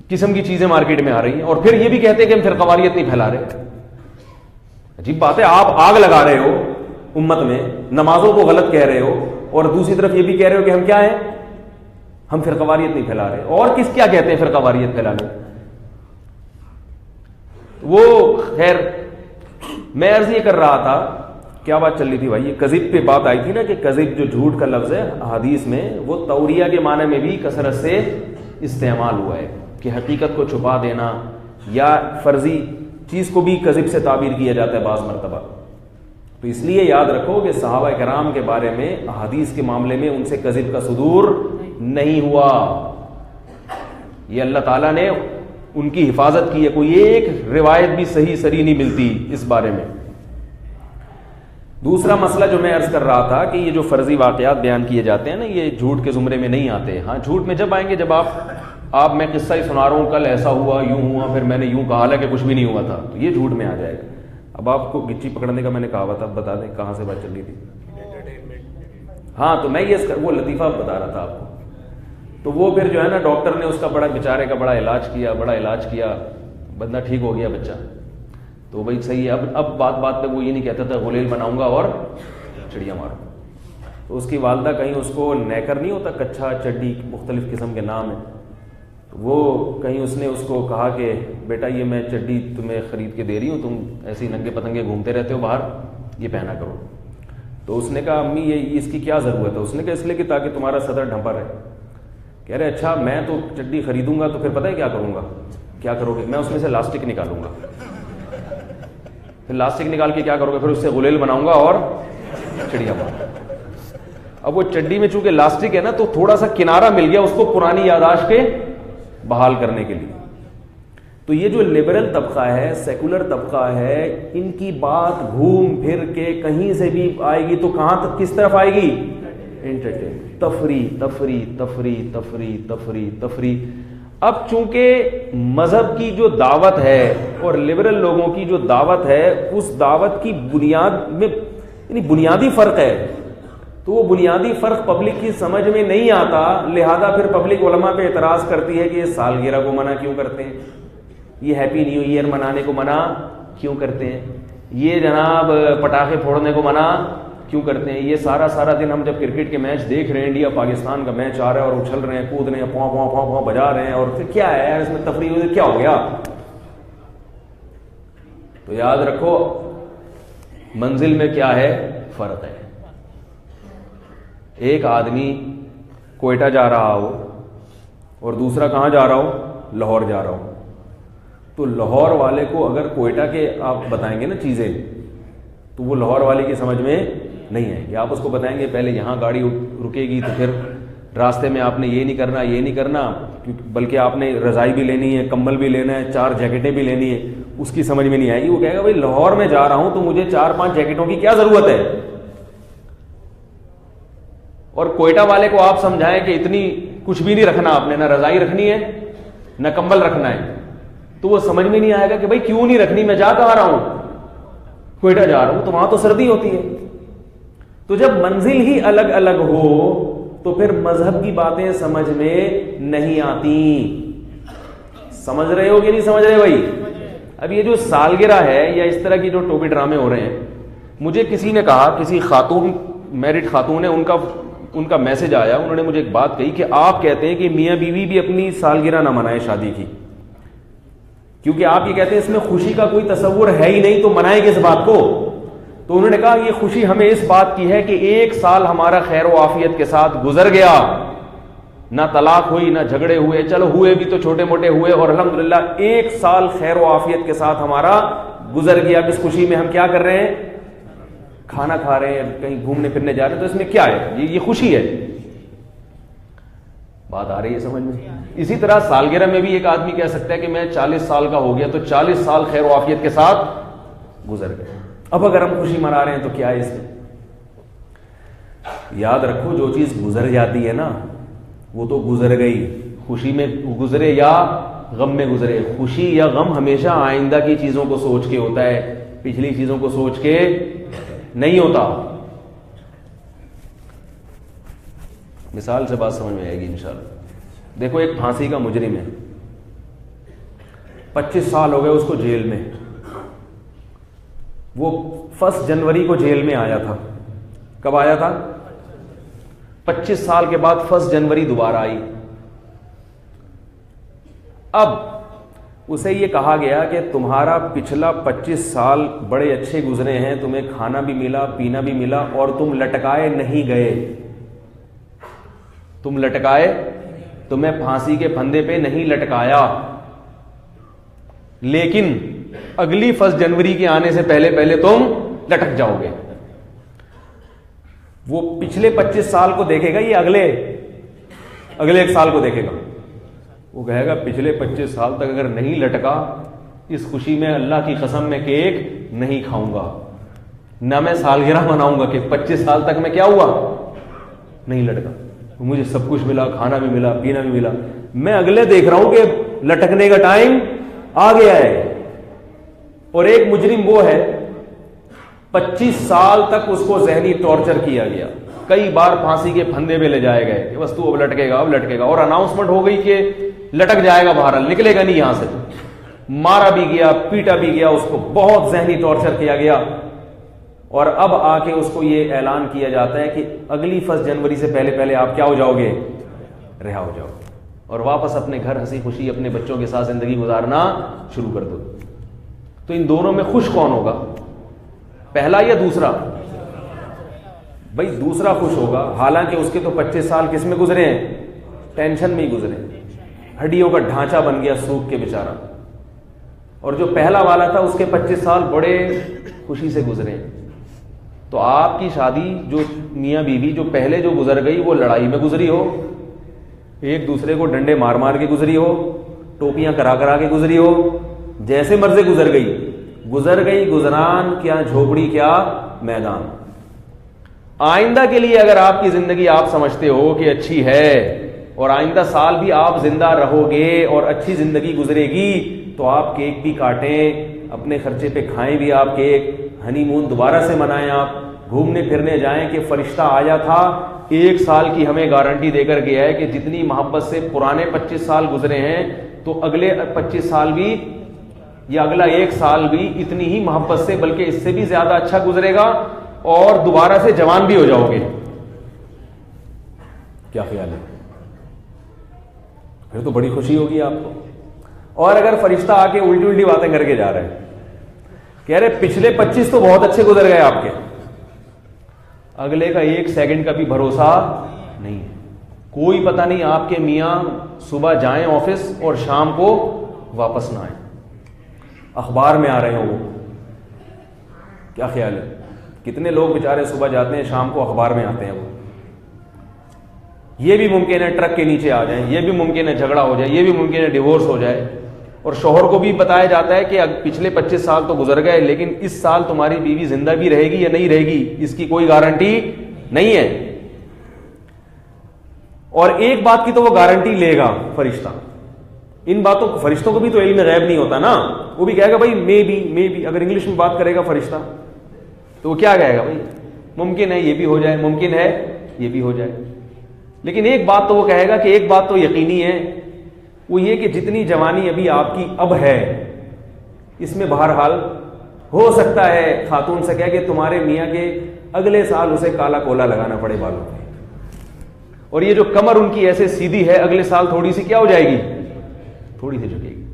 قسم کی چیزیں مارکیٹ میں آ رہی ہیں. اور پھر یہ بھی کہتے ہیں کہ ہم فرقواریت نہیں پھیلا رہے. عجیب بات ہے, آپ آگ لگا رہے ہو امت میں, نمازوں کو غلط کہہ رہے ہو, اور دوسری طرف یہ بھی کہہ رہے ہو کہ ہم کیا ہیں, ہم فرقواریت نہیں پھیلا رہے. اور کیا کہتے ہیں فرقواریت پھیلانے؟ وہ خیر, میں عرض یہ کر رہا تھا, کیا بات چل رہی تھی بھائی, یہ کذب پہ بات آئی تھی نا, کہ کذب جو جھوٹ کا لفظ ہے حدیث میں, وہ توریہ کے معنی میں بھی کثرت سے استعمال ہوا ہے, کہ حقیقت کو چھپا دینا یا فرضی چیز کو بھی کذب سے تعبیر کیا جاتا ہے بعض مرتبہ. تو اس لیے یاد رکھو کہ صحابہ کرام کے بارے میں احادیث کے معاملے میں ان سے کذب کا صدور نہیں ہوا. یہ اللہ تعالیٰ نے ان کی حفاظت کی ہے, کوئی ایک روایت بھی صحیح سری نہیں ملتی اس بارے میں. دوسرا مسئلہ جو میں عرض کر رہا تھا کہ یہ جو فرضی واقعات بیان کیے جاتے ہیں نا, یہ جھوٹ کے زمرے میں نہیں آتے. ہاں, جھوٹ میں جب آئیں گے جب آپ میں قصہ ہی سنا رہا ہوں, کل ایسا ہوا, یوں ہوا, پھر میں نے یوں کہا, حالانکہ کچھ بھی نہیں ہوا تھا, تو یہ جھوٹ میں آ جائے گا. اب آپ کو گچی پکڑنے کا میں نے کہا تھا, بتا دیں کہاں سے بات چل رہی تھی. ہاں, تو میں یہ وہ لطیفہ بتا رہا تھا آپ کو. تو وہ پھر جو ہے نا, ڈاکٹر نے اس کا بڑا بیچارے کا بڑا علاج کیا, بندہ ٹھیک ہو گیا بچہ. تو بھائی صحیح ہے, اب بات پہ وہ یہ نہیں کہتا تھا غلیل بناؤں گا اور چڑیا ماروں. تو اس کی والدہ کہیں اس کو نیکر نہیں ہوتا, کچھا, چڈی, مختلف قسم کے نام ہیں, وہ کہیں اس نے اس کو کہا کہ بیٹا یہ میں چڈی تمہیں خرید کے دے رہی ہوں, تم ایسے ہی ننگے پتنگے گھومتے رہتے ہو باہر, یہ پہنا کرو. تو اس نے کہا امی یہ اس کی کیا ضرورت ہے؟ اس نے کہا اس لیے کہ تاکہ تمہارا صدر ڈھمپا رہے. کہہ رہے اچھا میں تو چڈی خریدوں گا تو پھر پتہ ہے کیا کروں گا؟ کیا کرو گے؟ میں اس میں سے لاسٹک نکالوں گا. پھر لاسٹک نکال کے کیا کرو گے؟ پھر اس سے غلیل بناؤں گا اور چڑیا بناؤں. اب وہ چڈی میں چونکہ لاسٹک ہے نا تو تھوڑا سا کنارہ مل گیا اس کو پرانی یاداشت کے بحال کرنے کے لیے. تو یہ جو لبرل طبقہ ہے, سیکولر طبقہ ہے, ان کی بات گھوم پھر کے کہیں سے بھی آئے گی تو کہاں تک, کس طرف آئے گی؟ انٹرٹین, تفریح تفریح تفریح تفریح تفریح تفریح. اب چونکہ مذہب کی جو دعوت ہے اور لبرل لوگوں کی جو دعوت ہے اس دعوت کی بنیاد میں یعنی بنیادی فرق ہے, تو وہ بنیادی فرق پبلک کی سمجھ میں نہیں آتا, لہذا پھر پبلک علماء پہ اعتراض کرتی ہے کہ یہ سالگرہ کو منع کیوں کرتے ہیں, یہ ہیپی نیو ایئر منانے کو منع کیوں کرتے ہیں, یہ جناب پٹاخے پھوڑنے کو منع کیوں کرتے ہیں. یہ سارا دن ہم جب کرکٹ کے میچ دیکھ رہے ہیں, انڈیا پاکستان کا میچ آ رہا ہے اور اچھل رہے ہیں, کود رہے ہیں, پواں پواں پواں پواں بجا رہے ہیں, اور پھر کیا ہے اس میں تفریح, کیا ہو گیا؟ تو یاد رکھو منزل میں کیا ہے فرق ہے. ایک آدمی کوئٹہ جا رہا ہو اور دوسرا کہاں جا رہا ہو؟ لاہور جا رہا ہو. تو لاہور والے کو اگر کوئٹہ کے آپ بتائیں گے نا چیزیں تو وہ لاہور والے کی سمجھ میں نہیں آئیں گے. آپ اس کو بتائیں گے پہلے یہاں گاڑی رکے گی تو پھر راستے میں آپ نے یہ نہیں کرنا یہ نہیں کرنا, بلکہ آپ نے رضائی بھی لینی ہے, کمبل بھی لینا ہے, 4 جیکٹیں بھی لینی ہے, اس کی سمجھ میں نہیں آئے گی. وہ کہے گا بھائی لاہور میں جا رہا ہوں تو مجھے 4-5 جیکٹوں کی کیا ضرورت ہے. اور کوئٹہ والے کو آپ سمجھائیں کہ اتنی کچھ بھی نہیں رکھنا, آپ نے نہ رضائی رکھنی ہے نہ کمبل رکھنا ہے, تو وہ سمجھ میں نہیں آئے گا کہ بھائی کیوں نہیں رکھنی, میں جا کہاں رہا ہوں, کوئٹہ جا رہا ہوں, تو وہاں تو سردی ہوتی ہے. تو جب منزل ہی الگ الگ ہو تو پھر مذہب کی باتیں سمجھ میں نہیں آتی. سمجھ رہے ہو کہ نہیں سمجھ رہے بھائی؟ اب یہ جو سالگرہ ہے یا اس طرح کی جو ٹوپی ڈرامے ہو رہے ہیں, مجھے کسی نے کہا, کسی خاتون میرڈ خاتون ہے, ان کا میسج آیا, انہوں نے مجھے ایک بات کہی کہ آپ کہتے ہیں کہ میاں بیوی بھی اپنی سالگرہ نہ منائے شادی کی, کیونکہ آپ یہ کہتے ہیں اس میں خوشی کا کوئی تصور ہے ہی نہیں, تو منائے کس بات کو؟ تو انہوں نے کہا یہ خوشی ہمیں اس بات کی ہے کہ 1 سال ہمارا خیر و عافیت کے ساتھ گزر گیا, نہ طلاق ہوئی نہ جھگڑے ہوئے, چلو ہوئے بھی تو چھوٹے موٹے ہوئے, اور الحمدللہ 1 سال خیر و عافیت کے ساتھ ہمارا گزر گیا. اس خوشی میں ہم کیا کر رہے ہیں؟ کھانا کھا رہے ہیں, کہیں گھومنے پھرنے جا رہے ہیں, تو اس میں کیا ہے؟ یہ خوشی ہے. بات آ رہی ہے سمجھ میں؟ اسی طرح سالگرہ میں بھی ایک آدمی کہہ سکتا ہے کہ میں 40 سال کا ہو گیا تو 40 سال خیر و عافیت کے ساتھ گزر گئے. اب اگر ہم خوشی منا رہے ہیں تو کیا ہے اس میں؟ یاد رکھو جو چیز گزر جاتی ہے نا وہ تو گزر گئی, خوشی میں گزرے یا غم میں گزرے. خوشی یا غم ہمیشہ آئندہ کی چیزوں کو سوچ کے ہوتا ہے, پچھلی چیزوں کو سوچ کے نہیں ہوتا. مثال سے بات سمجھ میں آئے گی انشاءاللہ. دیکھو ایک پھانسی کا مجرم ہے, 25 سال ہو گئے اس کو جیل میں. وہ 1 جنوری کو جیل میں آیا تھا. کب آیا تھا؟ 25 سال کے بعد 1 جنوری دوبارہ آئی. اب اسے یہ کہا گیا کہ تمہارا پچھلا 25 سال بڑے اچھے گزرے ہیں, تمہیں کھانا بھی ملا پینا بھی ملا اور تم لٹکائے نہیں گئے. تم لٹکائے, تمہیں پھانسی کے پھندے پہ نہیں لٹکایا, لیکن اگلی 1 جنوری کے آنے سے پہلے تم لٹک جاؤ گے. وہ پچھلے 25 سال کو دیکھے گا, یہ اگلے 1 سال کو دیکھے گا. وہ کہے گا پچھلے 25 سال تک اگر نہیں لٹکا, اس خوشی میں اللہ کی قسم میں کیک نہیں کھاؤں گا, نہ میں سالگرہ مناؤں گا کہ 25 سال تک میں کیا ہوا, نہیں لٹکا. مجھے سب کچھ ملا, کھانا بھی ملا پینا بھی ملا, میں اگلے دیکھ رہا ہوں کہ لٹکنے کا ٹائم آ گیا ہے. اور ایک مجرم وہ ہے 25 سال تک اس کو ذہنی ٹارچر کیا گیا, کئی بار پھانسی کے پھندے پہ لے جائے گئے کہ بس تو اب لٹکے گا, اب لٹکے گا, اور اناؤنسمنٹ ہو گئی کہ لٹک جائے گا, باہر نکلے گا نہیں یہاں سے. مارا بھی گیا, پیٹا بھی گیا, اس کو بہت ذہنی ٹارچر کیا گیا. اور اب آ کے اس کو یہ اعلان کیا جاتا ہے کہ اگلی 1 جنوری سے پہلے آپ کیا ہو جاؤ گے؟ رہا ہو جاؤ اور واپس اپنے گھر ہنسی خوشی اپنے بچوں کے ساتھ زندگی گزارنا شروع کر دو. تو ان دونوں میں خوش کون ہوگا؟ پہلا یا دوسرا؟ بھائی دوسرا خوش ہوگا، حالانکہ اس کے تو 25 سال کس میں گزرے ہیں؟ ٹینشن میں ہی گزرے، ہڈیوں کا ڈھانچہ بن گیا سوکھ کے بیچارہ. اور جو پہلا والا تھا اس کے 25 سال بڑے خوشی سے گزرے. تو آپ کی شادی جو میاں بیوی جو پہلے جو گزر گئی وہ لڑائی میں گزری ہو، ایک دوسرے کو ڈنڈے مار مار کے گزری ہو، ٹوپیاں کرا کے گزری ہو، جیسے مرضی گزر گئی گزران کیا جھوپڑی کیا میدان. آئندہ کے لیے اگر آپ کی زندگی آپ سمجھتے ہو کہ اچھی ہے اور آئندہ سال بھی آپ زندہ رہو گے اور اچھی زندگی گزرے گی تو آپ کیک بھی کاٹیں، اپنے خرچے پہ کھائیں بھی آپ کیک، ہنی مون دوبارہ سے منائیں، آپ گھومنے پھرنے جائیں کہ فرشتہ آیا تھا 1 سال کی ہمیں گارنٹی دے کر گیا ہے کہ جتنی محبت سے پرانے 25 سال گزرے ہیں تو اگلے 25 سال بھی یا اگلا 1 سال بھی اتنی ہی محبت سے بلکہ اس سے بھی زیادہ اچھا گزرے گا اور دوبارہ سے جوان بھی ہو جاؤ گے. کیا خیال ہے؟ پھر تو بڑی خوشی ہوگی آپ کو. اور اگر فرشتہ آ کے الٹی باتیں کر کے جا رہے ہیں، کہہ رہے پچھلے 25 تو بہت اچھے گزر گئے آپ کے، اگلے کا 1 سیکنڈ کا بھی بھروسہ نہیں ہے، کوئی پتہ نہیں آپ کے میاں صبح جائیں آفس اور شام کو واپس نہ آئیں، اخبار میں آ رہے ہوں وہ. کیا خیال ہے؟ کتنے لوگ بیچارے صبح جاتے ہیں شام کو اخبار میں آتے ہیں وہ. یہ بھی ممکن ہے ٹرک کے نیچے آ جائیں، یہ بھی ممکن ہے جھگڑا ہو جائے، یہ بھی ممکن ہے ڈیورس ہو جائے. اور شوہر کو بھی بتایا جاتا ہے کہ پچھلے 25 سال تو گزر گئے لیکن اس سال تمہاری بیوی زندہ بھی رہے گی یا نہیں رہے گی اس کی کوئی گارنٹی نہیں ہے. اور ایک بات کی تو وہ گارنٹی لے گا فرشتہ. ان باتوں فرشتوں کو بھی تو علم غیب نہیں ہوتا نا، وہ بھی کہے گا بھائی مے بی. اگر انگلش میں بات کرے گا فرشتہ تو وہ کیا کہے گا؟ بھائی ممکن ہے یہ بھی ہو جائے، ممکن ہے یہ بھی ہو جائے. لیکن ایک بات تو وہ کہے گا کہ ایک بات تو یقینی ہے، وہ یہ کہ جتنی جوانی ابھی آپ کی اب ہے اس میں بہرحال ہو سکتا ہے خاتون سے کہہ کہ تمہارے میاں کے اگلے سال اسے کالا کولا لگانا پڑے بالوں پہ، اور یہ جو کمر ان کی ایسے سیدھی ہے اگلے سال تھوڑی سی کیا ہو جائے گی؟ تھوڑی سی جھکے گی.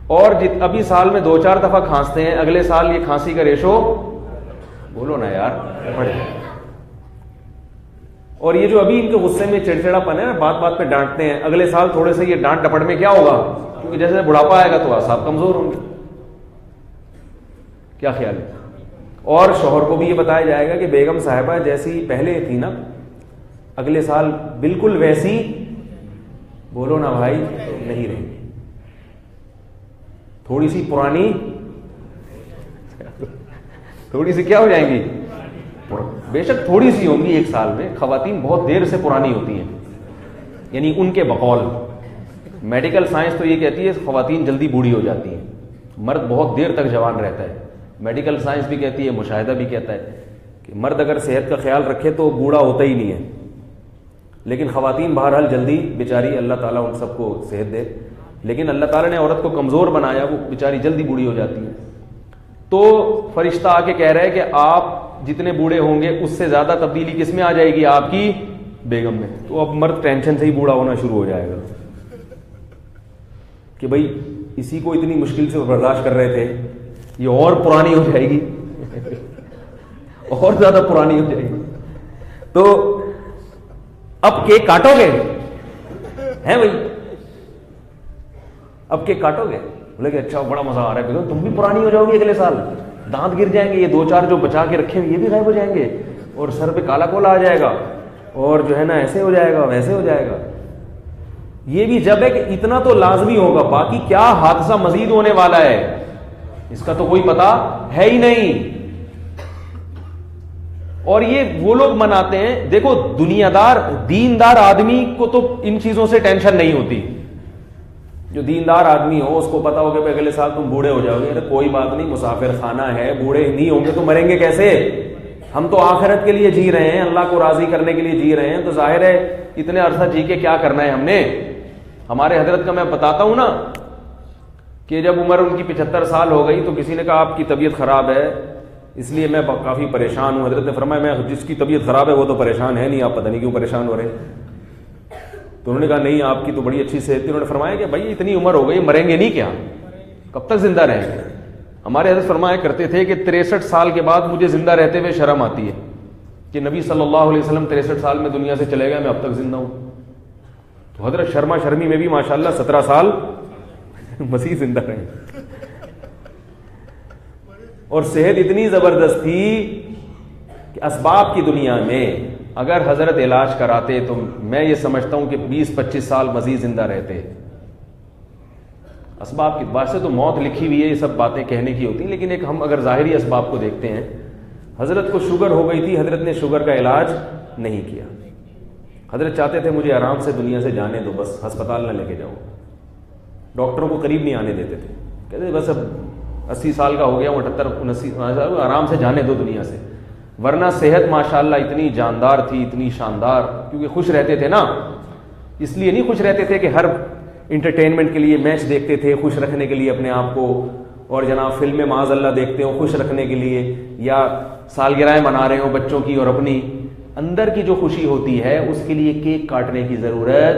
اور ابھی سال میں 2-4 دفعہ کھانستے ہیں، اگلے سال یہ کھانسی کا ریشو بولو نا یار بڑھ جائے. اور یہ جو ابھی ان کے غصے میں چڑچڑا پن ہے نا، بات بات پہ ڈانٹتے ہیں، اگلے سال تھوڑے سے یہ ڈانٹ ڈپٹ میں کیا ہوگا؟ کیونکہ جیسے بڑھاپا آئے گا تو اعصاب کمزور ہوں گے. کیا خیال ہے؟ اور شوہر کو بھی یہ بتایا جائے گا کہ بیگم صاحبہ جیسی پہلے تھی نا اگلے سال بالکل ویسی بولو نا بھائی نہیں رہیں گی، تھوڑی سی پرانی تھوڑی سی کیا ہو جائیں گی؟ بے شک تھوڑی سی ہوں گی. 1 سال میں خواتین بہت دیر سے پرانی ہوتی ہیں، یعنی ان کے بقول. میڈیکل سائنس تو یہ کہتی ہے خواتین جلدی بوڑھی ہو جاتی ہیں، مرد بہت دیر تک جوان رہتا ہے. میڈیکل سائنس بھی کہتی ہے، مشاہدہ بھی کہتا ہے کہ مرد اگر صحت کا خیال رکھے تو بوڑھا ہوتا ہی نہیں ہے، لیکن خواتین بہرحال جلدی بیچاری، اللہ تعالیٰ ان سب کو صحت دے، لیکن اللہ تعالیٰ نے عورت کو کمزور بنایا، وہ بیچاری جلدی بوڑھی ہو جاتی ہے. تو فرشتہ آ کے کہہ رہا ہے کہ آپ جتنے بوڑھے ہوں گے اس سے زیادہ تبدیلی کس میں آ جائے گی؟ آپ کی بیگم میں. تو اب مرد ٹینشن سے ہی بوڑھا ہونا شروع ہو جائے گا کہ بھائی اسی کو اتنی مشکل سے برداشت کر رہے تھے، یہ اور پرانی ہو جائے گی اور زیادہ پرانی ہو جائے گی. تو اب کیک کاٹو گے ہیں بھائی؟ اب کیک کاٹو گے؟ بولے کہ اچھا بڑا مزہ آ رہا ہے، تم بھی پرانی ہو جاؤ گی اگلے سال، دانت گر جائیں گے، یہ 2-4 جو بچا کے رکھے ہیں یہ بھی غائب ہو جائیں گے، اور سر پہ کالا کولا آ جائے گا، اور جو ہے نا ایسے ہو جائے گا ویسے ہو جائے گا. یہ بھی جب ہے کہ اتنا تو لازمی ہوگا، باقی کیا حادثہ مزید ہونے والا ہے اس کا تو کوئی پتا ہے ہی نہیں. اور یہ وہ لوگ مناتے ہیں، دیکھو دنیا دار دیندار آدمی کو تو ان چیزوں سے ٹینشن نہیں ہوتی. جو دیندار آدمی ہو اس کو پتا ہو کہ اگلے سال تم بوڑھے ہو جاؤ گے، کوئی بات نہیں، مسافر خانہ ہے، بوڑھے نہیں ہوں گے تو مریں گے کیسے؟ ہم تو آخرت کے لیے جی رہے ہیں، اللہ کو راضی کرنے کے لیے جی رہے ہیں، تو ظاہر ہے اتنے عرصہ جی کے کیا کرنا ہے ہم نے. ہمارے حضرت کا میں بتاتا ہوں نا کہ جب عمر ان کی 75 سال ہو گئی تو کسی نے کہا آپ کی طبیعت خراب ہے، اس لیے میں کافی پریشان ہوں. حضرت نے فرمایا میں جس کی طبیعت خراب ہے وہ تو پریشان ہے نہیں, آپ پتہ نہیں کیوں پریشان ہو رہے ہیں. تو انہوں نے کہا نہیں آپ کی تو بڑی اچھی صحت تھی. انہوں نے فرمایا کہ بھائی اتنی عمر ہو گئی مریں گے نہیں کیا, کب تک زندہ رہیں گے؟ ہمارے حضرت فرمایا کرتے تھے کہ 63 سال کے بعد مجھے زندہ رہتے ہوئے شرم آتی ہے کہ نبی صلی اللہ علیہ وسلم 63 سال میں دنیا سے چلے گئے, میں اب تک زندہ ہوں. تو حضرت شرما شرمی میں بھی ماشاءاللہ 17 سال مزید زندہ رہے. اور صحت اتنی زبردست تھی کہ اسباب کی دنیا میں اگر حضرت علاج کراتے تو میں یہ سمجھتا ہوں کہ 20-25 سال مزید زندہ رہتے. اسباب کی بات سے تو موت لکھی ہوئی ہے, یہ سب باتیں کہنے کی ہوتی ہیں, لیکن ایک ہم اگر ظاہری اسباب کو دیکھتے ہیں, حضرت کو شوگر ہو گئی تھی, حضرت نے شوگر کا علاج نہیں کیا. حضرت چاہتے تھے مجھے آرام سے دنیا سے جانے دو, بس ہسپتال نہ لے کے جاؤ. ڈاکٹروں کو قریب نہیں آنے دیتے تھے, کہتے بس اب 80 سال کا ہو گیا ہوں, 78-79 آرام سے جانے دو دنیا سے. ورنہ صحت ماشاءاللہ اتنی جاندار تھی, اتنی شاندار, کیونکہ خوش رہتے تھے نا. اس لیے نہیں خوش رہتے تھے کہ ہر انٹرٹینمنٹ کے لیے میچ دیکھتے تھے خوش رکھنے کے لیے اپنے آپ کو, اور جناب فلمیں معاذ اللہ دیکھتے ہو خوش رکھنے کے لیے, یا سالگرہیں منا رہے ہو بچوں کی اور اپنی. اندر کی جو خوشی ہوتی ہے اس کے لیے کیک کاٹنے کی ضرورت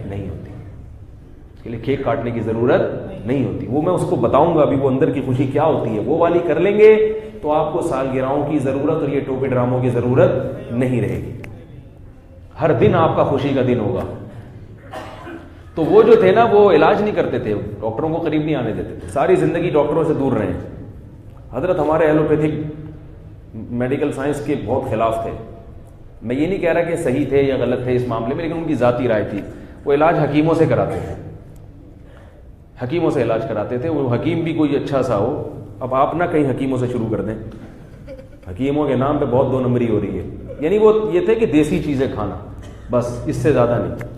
نہیں ہوتی, اس کے لیے کیک کاٹنے کی ضرورت نہیں ہوتی. وہ میں اس کو بتاؤں گا ابھی وہ اندر کی خوشی کیا ہوتی ہے, وہ والی کر لیں گے تو آپ کو سالگرہوں کی ضرورت اور یہ ٹوپے ڈراموں کی ضرورت نہیں رہے گی. ہر دن آپ کا خوشی کا دن ہوگا. تو وہ جو تھے نا وہ علاج نہیں کرتے تھے, ڈاکٹروں کو قریب نہیں آنے دیتے تھے, ساری زندگی ڈاکٹروں سے دور رہے. حضرت ہمارے ایلوپیتھک میڈیکل سائنس کے بہت خلاف تھے. میں یہ نہیں کہہ رہا کہ صحیح تھے یا غلط تھے اس معاملے میں, لیکن ان کی ذاتی رائے تھی. وہ علاج حکیموں سے کراتے تھے, حکیموں سے علاج کراتے تھے. وہ حکیم بھی کوئی اچھا سا ہو. اب آپ نہ کہیں حکیموں سے شروع کر دیں, حکیموں کے نام پہ بہت 2 نمبری ہو رہی ہے. یعنی وہ یہ تھے کہ دیسی چیزیں کھانا, بس اس سے زیادہ نہیں.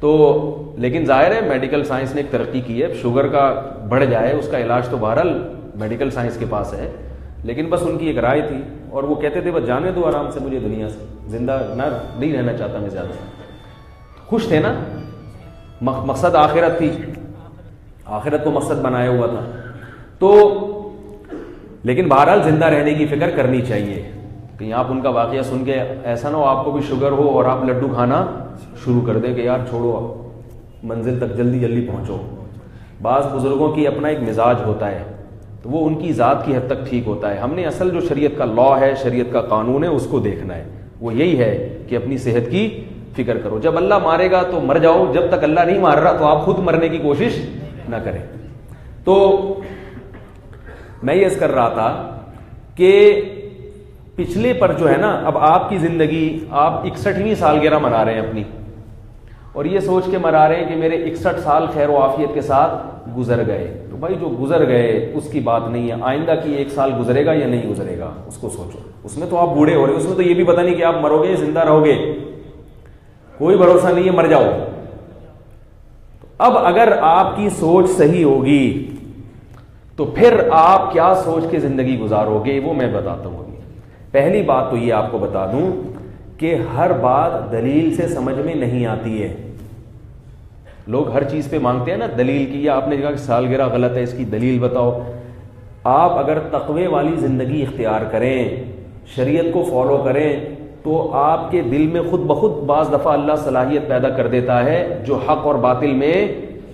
تو لیکن ظاہر ہے میڈیکل سائنس نے ایک ترقی کی ہے, شوگر کا بڑھ جائے اس کا علاج تو بہرحال میڈیکل سائنس کے پاس ہے, لیکن بس ان کی ایک رائے تھی. اور وہ کہتے تھے بس جانے دو آرام سے مجھے دنیا سے, زندہ نہیں رہنا چاہتا میں زیادہ. خوش تھے نا, مقصد آخرت تھی, آخرت کو مقصد بنایا ہوا تھا. تو لیکن بہرحال زندہ رہنے کی فکر کرنی چاہیے. کہیں آپ ان کا واقعہ سن کے ایسا نہ ہو آپ کو بھی شوگر ہو اور آپ لڈو کھانا شروع کر دیں کہ یار چھوڑو منزل تک جلدی جلدی پہنچو. بعض بزرگوں کی اپنا ایک مزاج ہوتا ہے, تو وہ ان کی ذات کی حد تک ٹھیک ہوتا ہے. ہم نے اصل جو شریعت کا لا ہے, شریعت کا قانون ہے, اس کو دیکھنا ہے. وہ یہی ہے کہ اپنی صحت کی فکر کرو. جب اللہ مارے گا تو مر جاؤ, جب تک اللہ نہیں مار رہا تو آپ خود مرنے کی کوشش نہ کریں. تو میں یہ کر رہا تھا کہ پچھلے پر جو ہے نا, اب آپ کی زندگی آپ 61ویں سالگرہ منا رہے ہیں اپنی, اور یہ سوچ کے منا رہے ہیں کہ میرے 61 سال خیر و عافیت کے ساتھ گزر گئے. تو بھائی جو گزر گئے اس کی بات نہیں ہے, آئندہ کی 1 سال گزرے گا یا نہیں گزرے گا اس کو سوچو. اس میں تو آپ بوڑھے ہو رہے, اس میں تو یہ بھی پتہ نہیں کہ آپ مرو گے زندہ رہو گے, کوئی بھروسہ نہیں ہے, مر جاؤ. اب اگر آپ کی سوچ صحیح ہوگی تو پھر آپ کیا سوچ کے زندگی گزارو گے وہ میں بتاتا ہوں. پہلی بات تو یہ آپ کو بتا دوں کہ ہر بات دلیل سے سمجھ میں نہیں آتی ہے. لوگ ہر چیز پہ مانگتے ہیں نا دلیل کی, یا آپ نے کہا کہ سالگرہ غلط ہے اس کی دلیل بتاؤ. آپ اگر تقوی والی زندگی اختیار کریں, شریعت کو فالو کریں, تو آپ کے دل میں خود بخود بعض دفعہ اللہ صلاحیت پیدا کر دیتا ہے جو حق اور باطل میں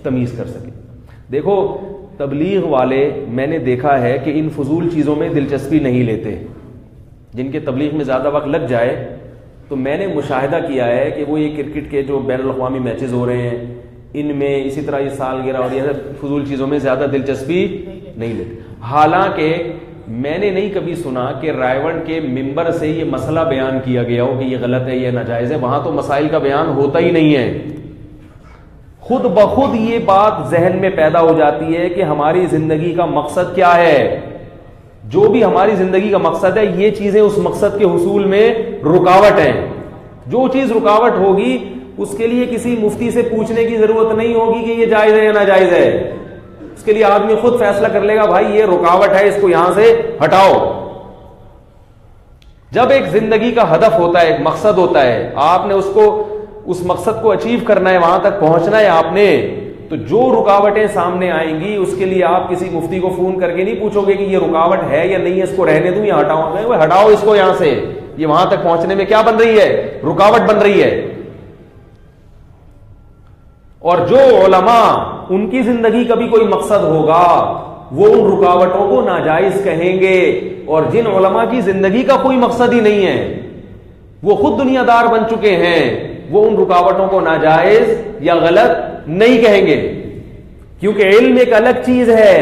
تمیز کر سکے. دیکھو تبلیغ والے میں نے دیکھا ہے کہ ان فضول چیزوں میں دلچسپی نہیں لیتے. جن کے تبلیغ میں زیادہ وقت لگ جائے تو میں نے مشاہدہ کیا ہے کہ وہ یہ کرکٹ کے جو بین الاقوامی میچز ہو رہے ہیں ان میں, اسی طرح یہ سالگرہ اور یہ فضول چیزوں میں زیادہ دلچسپی نہیں لیتے. حالانکہ میں نے نہیں کبھی سنا کہ رائیونڈ کے ممبر سے یہ مسئلہ بیان کیا گیا ہو کہ یہ غلط ہے, یہ ناجائز ہے. وہاں تو مسائل کا بیان ہوتا ہی نہیں ہے. خود بخود یہ بات ذہن میں پیدا ہو جاتی ہے کہ ہماری زندگی کا مقصد کیا ہے. جو بھی ہماری زندگی کا مقصد ہے یہ چیزیں اس مقصد کے حصول میں رکاوٹ ہیں. جو چیز رکاوٹ ہوگی اس کے لیے کسی مفتی سے پوچھنے کی ضرورت نہیں ہوگی کہ یہ جائز ہے یا ناجائز ہے. اس کے لیے آدمی خود فیصلہ کر لے گا بھائی یہ رکاوٹ ہے, اس کو یہاں سے ہٹاؤ. جب ایک زندگی کا ہدف ہوتا ہے, ایک مقصد ہوتا ہے, آپ نے اس مقصد کو اچیو کرنا ہے, وہاں تک پہنچنا ہے آپ نے, تو تو جو رکاوٹیں سامنے آئیں گی اس کے لیے آپ کسی مفتی کو فون کر کے نہیں پوچھو گے کہ یہ رکاوٹ ہے یا نہیں ہے، اس کو رہنے دوں یا ہٹاؤ، ہٹاؤ اس کو یہاں سے، یہ وہاں تک پہنچنے میں کیا بن رہی ہے؟ رکاوٹ بن رہی ہے۔ اور جو علماء ان کی زندگی کا بھی کوئی مقصد ہوگا وہ ان رکاوٹوں کو ناجائز کہیں گے، اور جن علماء کی زندگی کا کوئی مقصد ہی نہیں ہے، وہ خود دنیا دار بن چکے ہیں، وہ ان رکاوٹوں کو ناجائز یا غلط نہیں کہیں گے، کیونکہ علم ایک الگ چیز ہے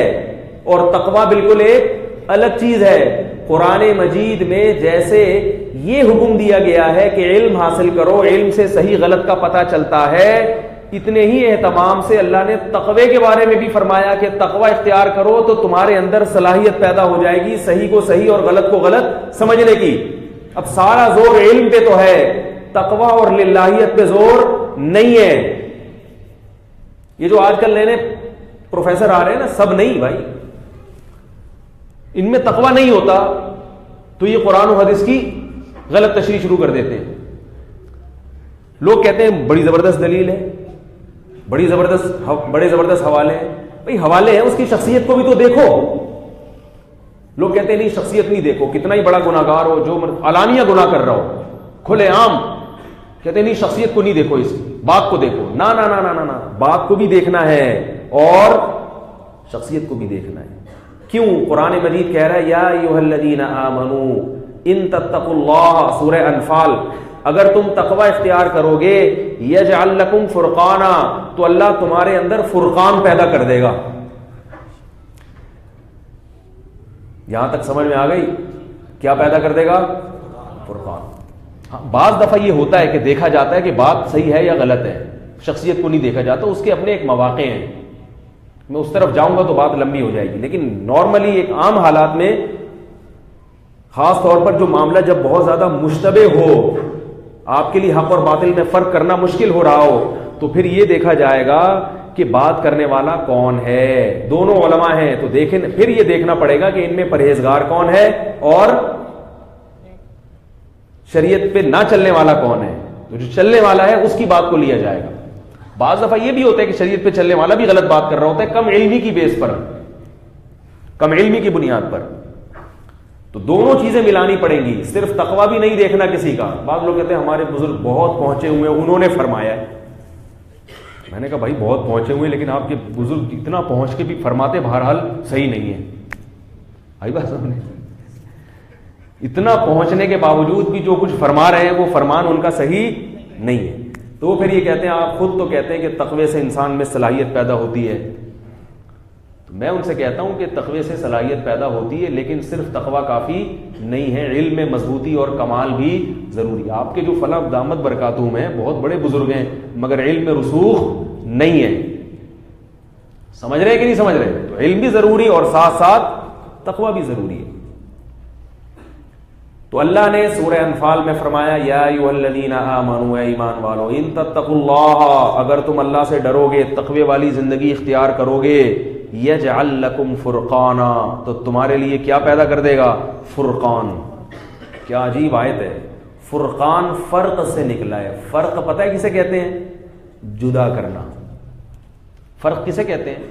اور تقویٰ بالکل ایک الگ چیز ہے۔ قرآن مجید میں جیسے یہ حکم دیا گیا ہے کہ علم حاصل کرو، علم سے صحیح غلط کا پتہ چلتا ہے، اتنے ہی اہتمام سے اللہ نے تقوی کے بارے میں بھی فرمایا کہ تقوی اختیار کرو تو تمہارے اندر صلاحیت پیدا ہو جائے گی صحیح کو صحیح اور غلط کو غلط سمجھنے کی۔ اب سارا زور علم پہ تو ہے، تقوی اور للہیت پہ زور نہیں ہے۔ یہ جو آج کل نئے نئے پروفیسر آ رہے ہیں نا، سب نہیں بھائی، ان میں تقوی نہیں ہوتا تو یہ قرآن و حدیث کی غلط تشریح شروع کر دیتے ہیں۔ لوگ کہتے ہیں بڑی زبردست دلیل ہے، بڑے زبردست حوالے ہیں۔ بھائی حوالے ہیں، اس کی شخصیت کو بھی تو دیکھو۔ لوگ کہتے ہیں نہیں شخصیت نہیں دیکھو، کتنا ہی بڑا گناہگار ہو، جو علانیہ گناہ کر رہا ہو کھلے عام، کہتے ہیں نہیں شخصیت کو نہیں دیکھو، اس بات کو دیکھو۔ نا نا نا نا نا نا، بات کو بھی دیکھنا ہے اور شخصیت کو بھی دیکھنا ہے۔ کیوں؟ قرآن مجید کہہ رہا ہے یا ایھا الذین آمنوا ان تتقوا اللہ، سورہ انفال، اگر تم تقوی اختیار کرو گے یجعل لکم فرقانا، تو اللہ تمہارے اندر فرقان پیدا کر دے گا۔ یہاں تک سمجھ میں آ گئی؟ کیا پیدا کر دے گا؟ فرقان۔ ہاں، بعض دفعہ یہ ہوتا ہے کہ دیکھا جاتا ہے کہ بات صحیح ہے یا غلط ہے، شخصیت کو نہیں دیکھا جاتا، اس کے اپنے ایک مواقع ہیں، میں اس طرف جاؤں گا تو بات لمبی ہو جائے گی، لیکن نارملی ایک عام حالات میں، خاص طور پر جو معاملہ جب بہت زیادہ مشتبہ ہو، آپ کے لیے حق اور باطل میں فرق کرنا مشکل ہو رہا ہو، تو پھر یہ دیکھا جائے گا کہ بات کرنے والا کون ہے۔ دونوں علماء ہیں تو دیکھیں، پھر یہ دیکھنا پڑے گا کہ ان میں پرہیزگار کون ہے اور شریعت پہ نہ چلنے والا کون ہے۔ تو جو چلنے والا ہے اس کی بات کو لیا جائے گا۔ بعض دفعہ یہ بھی ہوتا ہے کہ شریعت پہ چلنے والا بھی غلط بات کر رہا ہوتا ہے، کم علمی کی بیس پر، کم علمی کی بنیاد پر، تو دونوں چیزیں ملانی پڑیں گی۔ صرف تقویٰ بھی نہیں دیکھنا کسی کا۔ بعض لوگ کہتے ہیں ہمارے بزرگ بہت پہنچے ہوئے ہیں، انہوں نے فرمایا ہے۔ میں نے کہا بھائی بہت پہنچے ہوئے ہیں، لیکن آپ کے بزرگ اتنا پہنچ کے بھی فرماتے بہرحال صحیح نہیں ہے۔ آئی بات سامنے؟ اتنا پہنچنے کے باوجود بھی جو کچھ فرما رہے ہیں وہ فرمان ان کا صحیح نہیں ہے، تو وہ پھر یہ کہتے ہیں، آپ خود تو کہتے ہیں کہ تقوی سے انسان میں صلاحیت پیدا ہوتی ہے۔ میں ان سے کہتا ہوں کہ تقوی سے صلاحیت پیدا ہوتی ہے، لیکن صرف تقوی کافی نہیں ہے، علم میں مضبوطی اور کمال بھی ضروری ہے۔ آپ کے جو فلاں دامت برکاتہم ہیں، بہت بڑے بزرگ ہیں، مگر علم میں رسوخ نہیں ہے۔ سمجھ رہے ہیں کہ نہیں سمجھ رہے؟ تو علم بھی ضروری اور ساتھ ساتھ تقوی بھی ضروری ہے۔ تو اللہ نے سورہ انفال میں فرمایا یا ایھا الذین آمنوا، اے ایمان والو، ان تتقوا اللہ، اگر تم اللہ سے ڈرو گے، تقوی والی زندگی اختیار کرو گے، یجعل لکم فرقانا، تو تمہارے لیے کیا پیدا کر دے گا؟ فرقان۔ کیا عجیب آیت ہے، فرقان فرق سے نکلا ہے۔ فرق پتہ ہے کسے کہتے ہیں؟ جدا کرنا۔ فرق کسے کہتے ہیں؟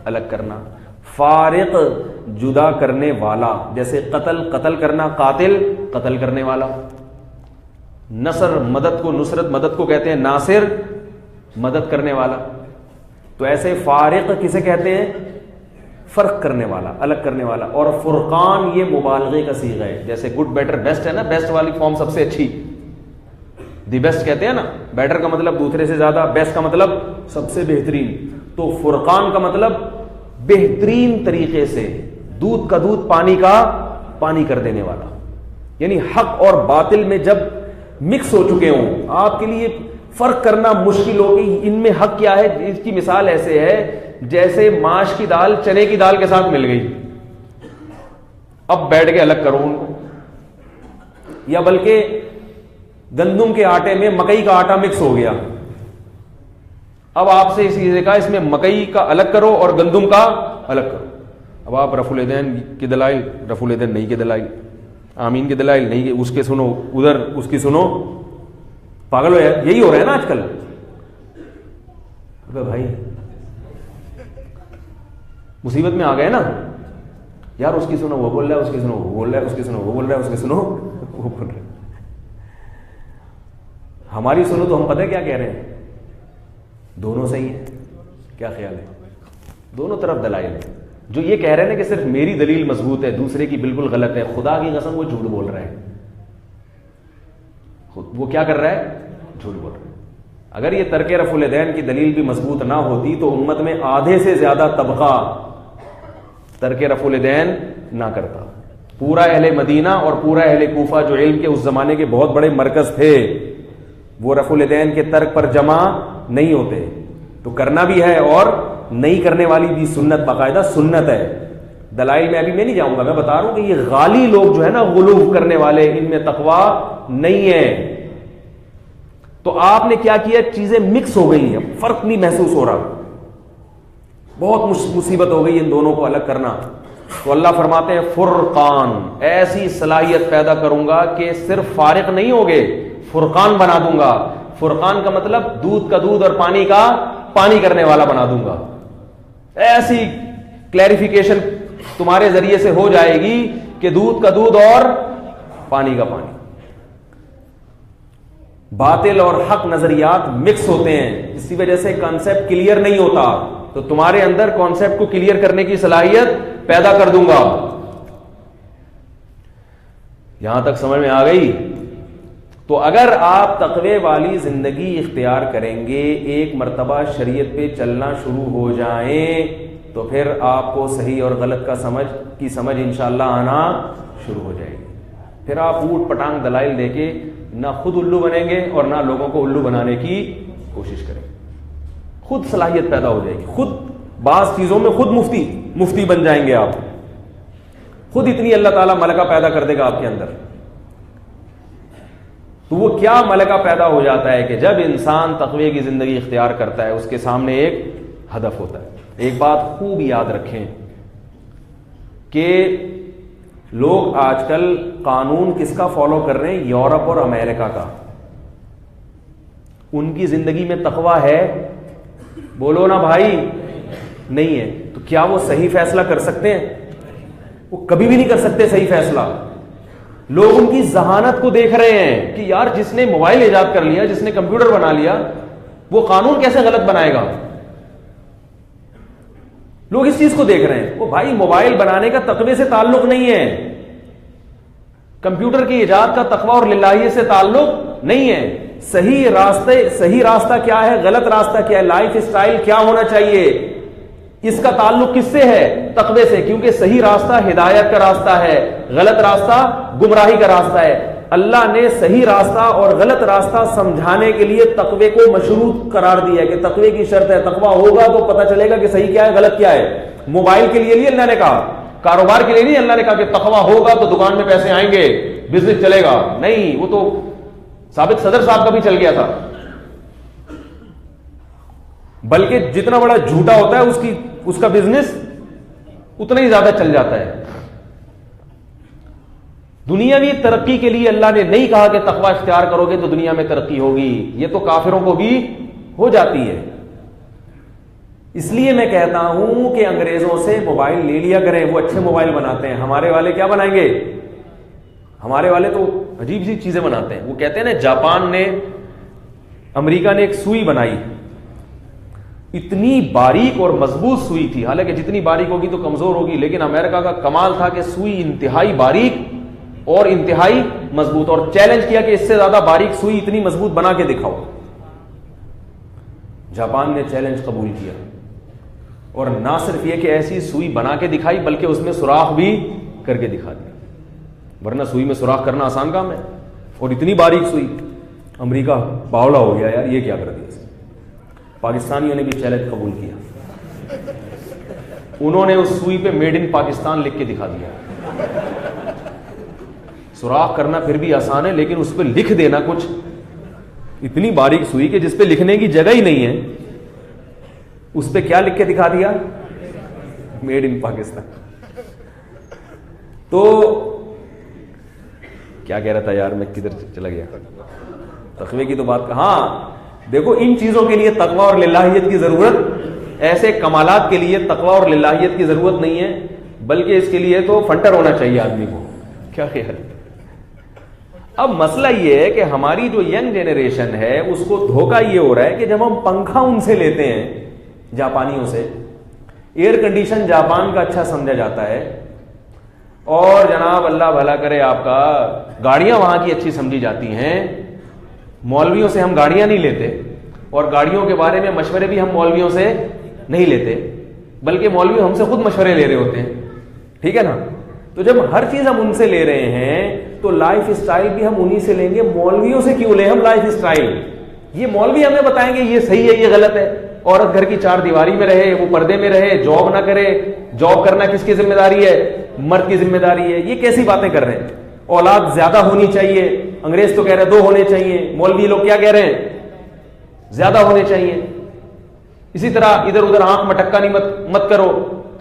الگ کرنا۔ فارق جدا کرنے والا، جیسے قتل قتل کرنا، قاتل قتل کرنے والا۔ نصر مدد کو، نصرت مدد کو کہتے ہیں، ناصر مدد کرنے والا۔ تو ایسے فارق کسے کہتے ہیں؟ فرق کرنے والا، الگ کرنے والا۔ اور فرقان یہ مبالغے کا صیغہ ہے، جیسے گڈ بیٹر بیسٹ ہے نا، بیسٹ والی فارم سب سے اچھی، دی بیسٹ کہتے ہیں نا، بیٹر کا مطلب دوسرے سے زیادہ، بیسٹ کا مطلب سب سے بہترین۔ تو فرقان کا مطلب بہترین طریقے سے دودھ کا دودھ، پانی کا پانی کر دینے والا، یعنی حق اور باطل میں جب مکس ہو چکے ہوں، آپ کے لیے فرق کرنا مشکل ہوگی ان میں حق کیا ہے۔ اس کی مثال ایسے ہے جیسے ماش کی دال چنے کی دال کے ساتھ مل گئی، اب بیٹھ کے الگ کرو ان کو، یا بلکہ گندم کے آٹے میں مکئی کا آٹا مکس ہو گیا، اب آپ سے اس چیز کا اس میں مکئی کا الگ کرو اور گندم کا الگ کرو۔ اب آپ رفع الیدین کی دلائل، رفع الیدین نہیں کے دلائل، آمین کے دلائل نہیں، اس کے سنو ادھر، اس کی سنو، پاگل ہو یار، یہی ہو رہا ہے نا آج کل۔ بھائی مصیبت میں آ گئے نا یار, اس کی سنو وہ بول رہا ہے, اس کی سنو وہ بول رہا ہے, اس کی سنو وہ بول رہا ہے, اس کی سنو وہ بول رہا ہے. ہماری سنو تو ہم پتہ کیا کہہ رہے ہیں, دونوں صحیح ہیں. کیا خیال ہے؟ دونوں طرف دلائل ہیں. جو یہ کہہ رہے ہیں کہ صرف میری دلیل مضبوط ہے, دوسرے کی بالکل غلط ہے, خدا کی قسم وہ جھوٹ بول رہا ہے. وہ کیا کر رہا ہے؟ جھوٹ بول رہا ہے. اگر یہ ترک رفع الیدین کی دلیل بھی مضبوط نہ ہوتی تو امت میں آدھے سے زیادہ طبقہ ترک رفع الیدین نہ کرتا. پورا اہل مدینہ اور پورا اہل کوفہ جو علم کے اس زمانے کے بہت بڑے مرکز تھے, وہ رفع الیدین کے ترک پر جمع نہیں ہوتے. تو کرنا بھی ہے, اور نہیں کرنے والی بھی سنت, باقاعدہ سنت ہے. دلائل میں ابھی میں نہیں جاؤں گا, میں بتا رہا ہوں کہ یہ غالی لوگ جو ہے نا, غلو کرنے والے, ان میں تقوی نہیں ہے. تو آپ نے کیا کیا, چیزیں مکس ہو گئی ہیں, فرق نہیں محسوس ہو رہا. بہت مصیبت ہو گئی ان دونوں کو الگ کرنا. تو اللہ فرماتے ہیں فرقان, ایسی صلاحیت پیدا کروں گا کہ صرف فارق نہیں ہوگے, فرقان بنا دوں گا. فرقان کا مطلب دودھ کا دودھ اور پانی کا پانی کرنے والا بنا دوں گا. ایسی کلیریفیکیشن تمہارے ذریعے سے ہو جائے گی کہ دودھ کا دودھ اور پانی کا پانی. باطل اور حق نظریات مکس ہوتے ہیں, اسی وجہ سے کانسیپٹ کلیئر نہیں ہوتا. تو تمہارے اندر کانسیپٹ کو کلیئر کرنے کی صلاحیت پیدا کر دوں گا. یہاں تک سمجھ میں آ گئی؟ تو اگر آپ تقوی والی زندگی اختیار کریں گے, ایک مرتبہ شریعت پہ چلنا شروع ہو جائیں, تو پھر آپ کو صحیح اور غلط کا سمجھ انشاءاللہ آنا شروع ہو جائے گی. پھر آپ اوٹ پٹانگ دلائل دے کے نہ خود الو بنیں گے اور نہ لوگوں کو الو بنانے کی کوشش کریں گے. خود صلاحیت پیدا ہو جائے گی, خود بعض چیزوں میں خود مفتی بن جائیں گے آپ. خود اتنی اللہ تعالیٰ ملکہ پیدا کر دے گا آپ کے اندر. تو وہ کیا ملکہ پیدا ہو جاتا ہے کہ جب انسان تقوی کی زندگی اختیار کرتا ہے, اس کے سامنے ایک ہدف ہوتا ہے. ایک بات خوب یاد رکھیں کہ لوگ آج کل قانون کس کا فالو کر رہے ہیں؟ یورپ اور امریکہ کا. ان کی زندگی میں تقوی ہے؟ بولو نا بھائی, نہیں ہے. تو کیا وہ صحیح فیصلہ کر سکتے ہیں؟ وہ کبھی بھی نہیں کر سکتے صحیح فیصلہ. لوگ ان کی ذہانت کو دیکھ رہے ہیں کہ یار جس نے موبائل ایجاد کر لیا, جس نے کمپیوٹر بنا لیا, وہ قانون کیسے غلط بنائے گا. لوگ اس چیز کو دیکھ رہے ہیں. وہ بھائی موبائل بنانے کا تقوی سے تعلق نہیں ہے, کمپیوٹر کی ایجاد کا تقوی اور للہیت سے تعلق نہیں ہے. صحیح راستہ کیا ہے, غلط راستہ کیا ہے, لائف اسٹائل کیا ہونا چاہیے, اس کا تعلق کس سے ہے؟ تقوی سے. کیونکہ صحیح راستہ ہدایت کا راستہ ہے, غلط راستہ گمراہی کا راستہ ہے. اللہ نے صحیح راستہ اور غلط راستہ سمجھانے کے لیے تقوی کو مشروط قرار دیا ہے کہ تقوی کی شرط ہے. تقوی ہوگا تو پتہ چلے گا کہ صحیح کیا ہے, غلط کیا ہے. موبائل کے لیے نہیں اللہ نے کہا, کاروبار کے لیے نہیں اللہ نے کہا کہ تقوی ہوگا تو دکان میں پیسے آئیں گے, بزنس چلے گا. نہیں, وہ تو ثابت صدر صاحب کا بھی چل گیا تھا. بلکہ جتنا بڑا جھوٹا ہوتا ہے اس کا بزنس اتنا ہی زیادہ چل جاتا ہے. دنیاوی ترقی کے لیے اللہ نے نہیں کہا کہ تقوی اختیار کرو گے تو دنیا میں ترقی ہوگی. یہ تو کافروں کو بھی ہو جاتی ہے. اس لیے میں کہتا ہوں کہ انگریزوں سے موبائل لے لیا کریں, وہ اچھے موبائل بناتے ہیں. ہمارے والے کیا بنائیں گے؟ ہمارے والے تو عجیب سی چیزیں بناتے ہیں. وہ کہتے ہیں نا, جاپان نے, امریکہ نے ایک سوئی بنائی, اتنی باریک اور مضبوط سوئی تھی. حالانکہ جتنی باریک ہوگی تو کمزور ہوگی, لیکن امریکہ کا کمال تھا کہ سوئی انتہائی باریک اور انتہائی مضبوط, اور چیلنج کیا کہ اس سے زیادہ باریک سوئی اتنی مضبوط بنا کے دکھاؤ. جاپان نے چیلنج قبول کیا, اور نہ صرف یہ کہ ایسی سوئی بنا کے دکھائی بلکہ اس میں سوراخ بھی کر کے دکھا دیا. ورنہ سوئی میں سوراخ کرنا آسان کام ہے, اور اتنی باریک سوئی. امریکہ باولا ہو گیا, یار یہ کیا کر دیا. پاکستانیوں نے بھی چیلنج قبول کیا, انہوں نے اس سوئی پہ میڈ ان پاکستان لکھ کے دکھا دیا. سوراخ کرنا پھر بھی آسان ہے, لیکن اس پہ لکھ دینا کچھ اتنی باریک سوئی کہ جس پہ لکھنے کی جگہ ہی نہیں ہے, اس پہ کیا لکھ کے دکھا دیا؟ Made in Pakistan. تو کیا کہہ رہا تھا یار, میں کدھر چلا گیا. تقوی کی تو بات. ہاں دیکھو, ان چیزوں کے لیے تقوی اور للہیت کی ضرورت ایسے کمالات کے لیے تقوی اور للہیت کی ضرورت نہیں ہے، بلکہ اس کے لیے تو فنٹر ہونا چاہیے آدمی کو. کیا خیال؟ اب مسئلہ یہ ہے کہ ہماری جو ینگ جنریشن ہے اس کو دھوکہ یہ ہو رہا ہے کہ جب ہم پنکھا ان سے لیتے ہیں جاپانیوں سے، ایئر کنڈیشن جاپان کا اچھا سمجھا جاتا ہے، اور جناب اللہ بھلا کرے آپ کا گاڑیاں وہاں کی اچھی سمجھی جاتی ہیں، مولویوں سے ہم گاڑیاں نہیں لیتے، اور گاڑیوں کے بارے میں مشورے بھی ہم مولویوں سے نہیں لیتے، بلکہ مولوی ہم سے خود مشورے لے رہے ہوتے ہیں. ٹھیک ہے نا؟ تو جب ہر چیز ہم ان سے لے رہے ہیں تو لائف اسٹائل بھی ہم انہی سے لیں گے. مولویوں سے کیوں لیں ہم لائف اسٹائل؟ یہ مولوی ہمیں بتائیں گے یہ صحیح ہے یہ غلط ہے. عورت گھر کی چار دیواری میں رہے، وہ پردے میں رہے، جاب نہ کرے. جاب کرنا کس کی ذمہ داری ہے؟ مرد کی ذمہ داری ہے. یہ کیسی باتیں کر رہے ہیں؟ اولاد زیادہ ہونی چاہیے، انگریز تو کہہ رہے 2 ہونے چاہیے، مولوی لوگ کیا کہہ رہے ہیں؟ زیادہ ہونے چاہیے. اسی طرح ادھر ادھر آنکھ مٹکانی مت کرو،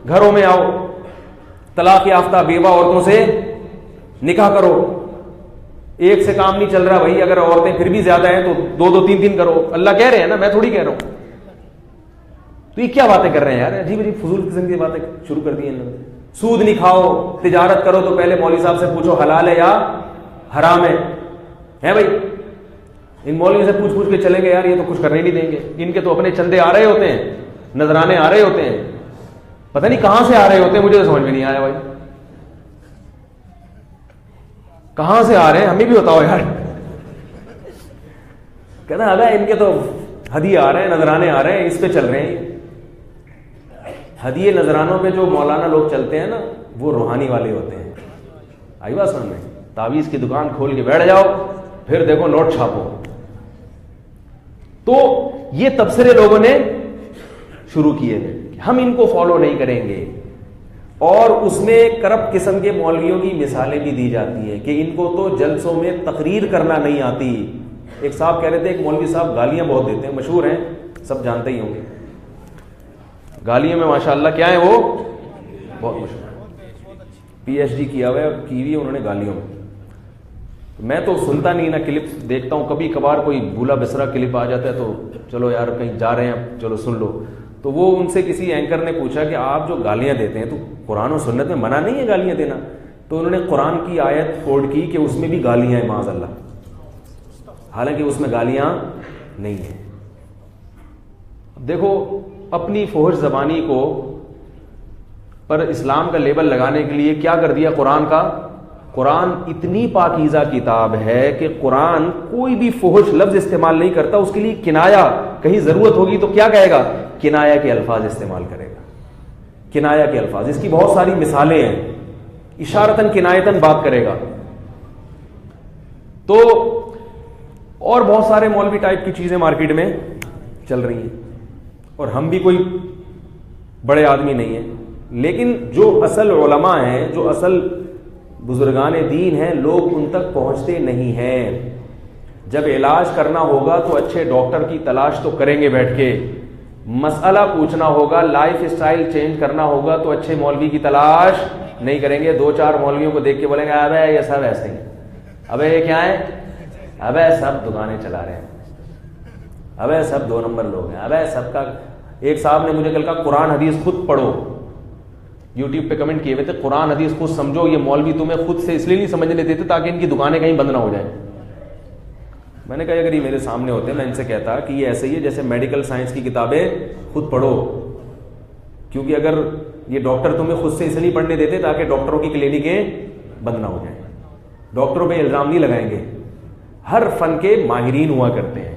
گھروں میں آؤ، طلاق یافتہ بیوہ عورتوں سے نکاح کرو. ایک سے کام نہیں چل رہا بھائی، اگر عورتیں پھر بھی زیادہ ہیں تو 2 3 کرو. اللہ کہہ رہے ہیں نا، میں تھوڑی کہہ رہا ہوں. تو یہ کیا باتیں کر رہے ہیں یار؟ عجیب عجیب فضول قسم کی باتیں شروع کر دی ہیں. سود نہیں کھاؤ، تجارت کرو تو پہلے مولوی صاحب سے پوچھو حلال ہے یا حرام ہے بھائی. ان مولوی سے پوچھ کے چلیں گے یار یہ تو کچھ کرنے نہیں دیں گے. ان کے تو اپنے چندے آ رہے ہوتے ہیں، نذرانے آ رہے ہوتے ہیں، پتہ نہیں کہاں سے آ رہے ہوتے ہیں، مجھے تو سمجھ میں نہیں آیا بھائی کہاں سے آ رہے ہیں. ہمیں بھی بتاؤ یار. کہنا اگر ان کے تو ہدیے آ رہے ہیں، نذرانے آ رہے ہیں، اس پہ چل رہے ہیں. ہدیے نذرانوں پہ جو مولانا لوگ چلتے ہیں نا وہ روحانی والے ہوتے ہیں. آئی بات سمجھ میں؟ تعویذ کی دکان کھول کے بیٹھ جاؤ، پھر دیکھو نوٹ چھاپو. تو یہ تبصرے لوگوں نے شروع کیے ہیں، ہم ان کو فالو نہیں کریں گے. اور اس میں کرپٹ قسم کے مولویوں کی مثالیں بھی دی جاتی ہیں کہ ان کو تو جلسوں میں تقریر کرنا نہیں آتی. ایک صاحب کہہ رہے تھے ایک مولوی صاحب گالیاں بہت دیتے ہیں، مشہور ہیں، سب جانتے ہی ہوں گے. گالیوں میں ماشاءاللہ کیا ہے وہ بہت مشہور ہے، PhD کیا ہوا ہے کی ہوئی انہوں نے گالیوں میں. میں تو سنتا نہیں نا، کلپ دیکھتا ہوں، کبھی کبھار کوئی بھولا بسرا کلپ آ جاتا ہے تو چلو یار کہیں جا رہے ہیں چلو سن لو. تو وہ ان سے کسی اینکر نے پوچھا کہ آپ جو گالیاں دیتے ہیں تو قرآن و سنت میں منع نہیں ہے گالیاں دینا؟ تو انہوں نے قرآن کی آیت کوٹ کی کہ اس میں بھی گالیاں ہیں معاذ اللہ، حالانکہ اس میں گالیاں نہیں ہیں. دیکھو اپنی فحش زبانی کو پر اسلام کا لیبل لگانے کے لیے کیا کر دیا قرآن کا. قرآن اتنی پاکیزہ کتاب ہے کہ قرآن کوئی بھی فحش لفظ استعمال نہیں کرتا. اس کے لیے کنایا، کہیں ضرورت ہوگی تو کیا کہے گا؟ کنایا کے الفاظ استعمال کرے گا. کنایا کے الفاظ، اس کی بہت ساری مثالیں ہیں، اشارتاً کنایتاً بات کرے گا. تو اور بہت سارے مولوی ٹائپ کی چیزیں مارکیٹ میں چل رہی ہیں، اور ہم بھی کوئی بڑے آدمی نہیں ہیں، لیکن جو اصل علماء ہیں، جو اصل بزرگان دین ہیں، لوگ ان تک پہنچتے نہیں ہیں. جب علاج کرنا ہوگا تو اچھے ڈاکٹر کی تلاش تو کریں گے بیٹھ کے، مسئلہ پوچھنا ہوگا، لائف اسٹائل چینج کرنا ہوگا تو اچھے مولوی کی تلاش نہیں کریں گے. 2-4 مولویوں کو دیکھ کے بولیں گے ابے یہ سب ایسے ہی، ابے یہ کیا ہے، ابے سب دکانیں چلا رہے ہیں، ابے سب 2 نمبر لوگ ہیں، ابے سب کا. ایک صاحب نے مجھے کل کہا قرآن حدیث خود پڑھو. یوٹیوب پہ کمنٹ کیے ہوئے تھے قرآن حدیث خود سمجھو. یہ مولوی تمہیں خود سے اس لیے نہیں سمجھنے دیتے تاکہ ان کی دکانیں کہیں بند نہ ہو جائیں. میں نے کہا اگر یہ میرے سامنے ہوتے میں ان سے کہتا کہ یہ ایسے ہی ہے جیسے میڈیکل سائنس کی کتابیں خود پڑھو، کیونکہ اگر یہ ڈاکٹر تمہیں خود سے اس لیے نہیں پڑھنے دیتے تاکہ ڈاکٹروں کی کلینکیں بند نہ ہو جائیں. ڈاکٹروں پہ الزام نہیں لگائیں گے، ہر فن کے ماہرین ہوا کرتے ہیں.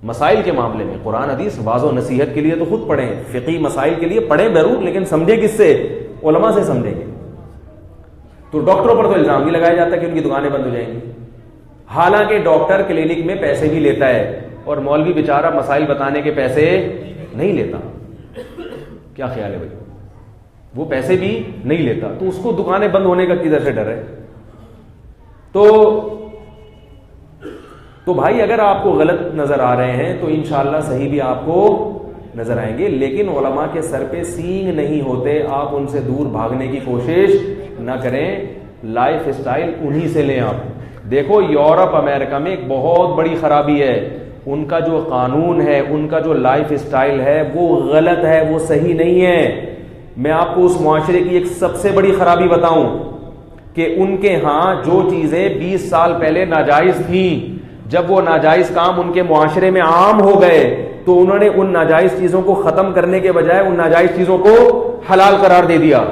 مسائل کے معاملے میں قرآن حدیث واضح و نصیحت کے لیے تو خود پڑھیں، فقہی مسائل کے لیے پڑھیں ضرور، لیکن سمجھیں کس سے؟ علماء سے سمجھیں گے. تو ڈاکٹروں پر تو الزام نہیں لگایا جاتا کہ ان کی دکانیں بند ہو جائیں گی، حالانکہ ڈاکٹر کلینک میں پیسے بھی لیتا ہے اور مولوی بیچارہ مسائل بتانے کے پیسے نہیں لیتا. کیا خیال ہے بھائی؟ وہ پیسے بھی نہیں لیتا، تو اس کو دکانیں بند ہونے کا کدھر سے ڈر ہے؟ تو بھائی اگر آپ کو غلط نظر آ رہے ہیں تو انشاءاللہ صحیح بھی آپ کو نظر آئیں گے، لیکن علماء کے سر پہ سینگ نہیں ہوتے. آپ ان سے دور بھاگنے کی کوشش نہ کریں، لائف اسٹائل انہی سے لیں. آپ دیکھو یورپ امریکہ میں ایک بہت بڑی خرابی ہے، ان کا جو قانون ہے, ان کا جو لائف اسٹائل ہے وہ غلط ہے, وہ صحیح نہیں ہے. میں آپ کو اس معاشرے کی ایک سب سے بڑی خرابی بتاؤں کہ ان کے ہاں جو چیزیں 20 سال پہلے ناجائز تھیں, جب وہ ناجائز کام ان کے معاشرے میں عام ہو گئے تو انہوں نے ان ناجائز چیزوں کو ختم کرنے کے بجائے ان ناجائز چیزوں کو حلال قرار دے دیا.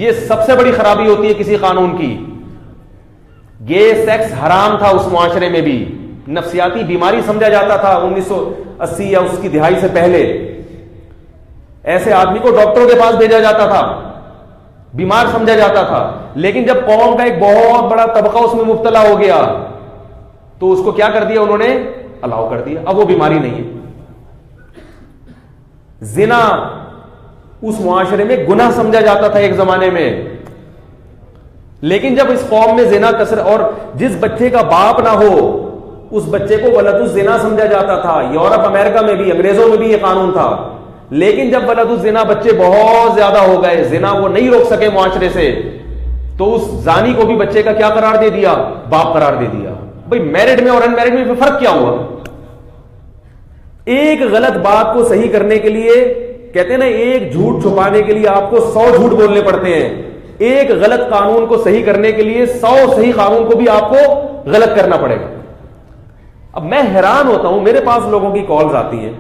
یہ سب سے بڑی خرابی ہوتی ہے کسی قانون کی. گے سیکس حرام تھا اس معاشرے میں بھی, نفسیاتی بیماری سمجھا جاتا تھا 1980 یا اس کی دہائی سے پہلے. ایسے آدمی کو ڈاکٹروں کے پاس بھیجا جاتا تھا, بیمار سمجھا جاتا تھا. لیکن جب قوم کا ایک بہت بڑا طبقہ اس میں مبتلا ہو گیا تو اس کو کیا کر دیا انہوں نے, الاؤ کر دیا. اب وہ بیماری نہیں ہے. زنا اس معاشرے میں گناہ سمجھا جاتا تھا ایک زمانے میں, لیکن جب اس قوم میں زنا کثر, اور جس بچے کا باپ نہ ہو اس بچے کو ولد الزنا سمجھا جاتا تھا. یورپ امریکہ میں بھی, انگریزوں میں بھی یہ قانون تھا. لیکن جب ولد الزنا بچے بہت زیادہ ہو گئے, زنا وہ نہیں روک سکے معاشرے سے, تو اس زانی کو بھی بچے کا کیا قرار دے دیا, باپ قرار دے دیا. بھئی میرڈ میں اور ان میرڈ میں فرق کیا ہوا؟ ایک غلط بات کو صحیح کرنے کے لیے کہتے ہیں نا, ایک جھوٹ چھپانے کے لیے آپ کو 100 جھوٹ بولنے پڑتے ہیں. ایک غلط قانون کو صحیح کرنے کے لیے 100 صحیح قانون کو بھی آپ کو غلط کرنا پڑے گا. اب میں حیران ہوتا ہوں, میرے پاس لوگوں کی کالز آتی ہیں,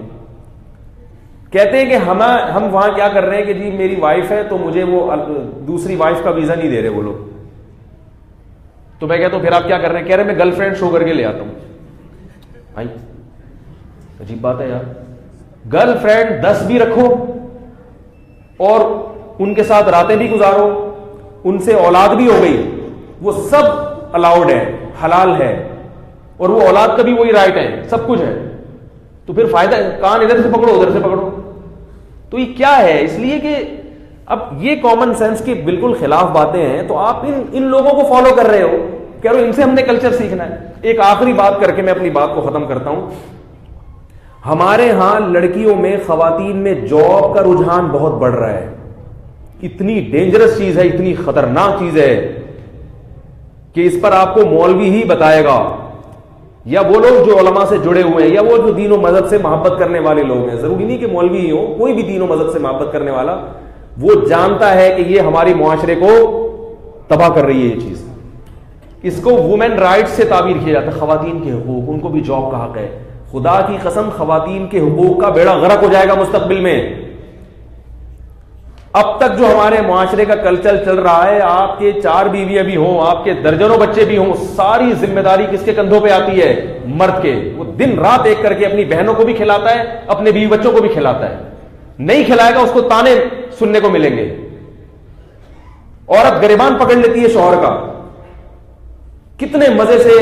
کہتے ہیں کہ ہم وہاں کیا کر رہے ہیں کہ جی میری وائف ہے تو مجھے وہ دوسری وائف کا ویزا نہیں دے رہے وہ لوگ. تو میں کہتا ہوں پھر آپ کیا کر رہے ہیں؟ کہہ رہے میں گرل فرینڈ شو کر کے لے آتا ہوں. بھائی عجیب بات ہے یار, گرل فرینڈ 10 بھی رکھو اور ان کے ساتھ راتیں بھی گزارو, ان سے اولاد بھی ہو گئی, وہ سب الاؤڈ ہے, حلال ہے, اور وہ اولاد کا بھی وہی رائٹ ہے, سب کچھ ہے. تو پھر فائدہ, کان ادھر سے پکڑو ادھر سے پکڑو. تو یہ کیا ہے؟ اس لیے کہ اب یہ کامن سینس کی بالکل خلاف باتیں ہیں, تو آپ ان لوگوں کو فالو کر رہے ہو, کہہ رہے ہو ان سے ہم نے کلچر سیکھنا ہے. ایک آخری بات کر کے میں اپنی بات کو ختم کرتا ہوں. ہمارے ہاں لڑکیوں میں, خواتین میں جاب کا رجحان بہت بڑھ رہا ہے. اتنی ڈینجرس چیز ہے, اتنی خطرناک چیز ہے کہ اس پر آپ کو مولوی ہی بتائے گا, یا وہ لوگ جو علماء سے جڑے ہوئے ہیں, یا وہ جو دین و مذہب سے محبت کرنے والے لوگ ہیں. ضروری نہیں کہ مولوی ہی ہو, کوئی بھی دین و مذہب سے محبت کرنے والا وہ جانتا ہے کہ یہ ہمارے معاشرے کو تباہ کر رہی ہے یہ چیز. اس کو وومن رائٹس سے تعبیر کیا جاتا ہے, خواتین کے حقوق, ان کو بھی جاب کا حق ہے. خدا کی قسم خواتین کے حقوق کا بیڑا غرق ہو جائے گا مستقبل میں. اب تک جو ہمارے معاشرے کا کلچر چل رہا ہے, آپ کے 4 بیویاں بھی ہوں, آپ کے درجنوں بچے بھی ہوں, ساری ذمہ داری کس کے کندھوں پہ آتی ہے؟ مرد کے. وہ دن رات ایک کر کے اپنی بہنوں کو بھی کھلاتا ہے, اپنے بیوی بچوں کو بھی کھلاتا ہے. نہیں کھلائے گا اس کو تانے سننے کو ملیں گے. عورت گریبان پکڑ لیتی ہے شوہر کا. کتنے مزے سے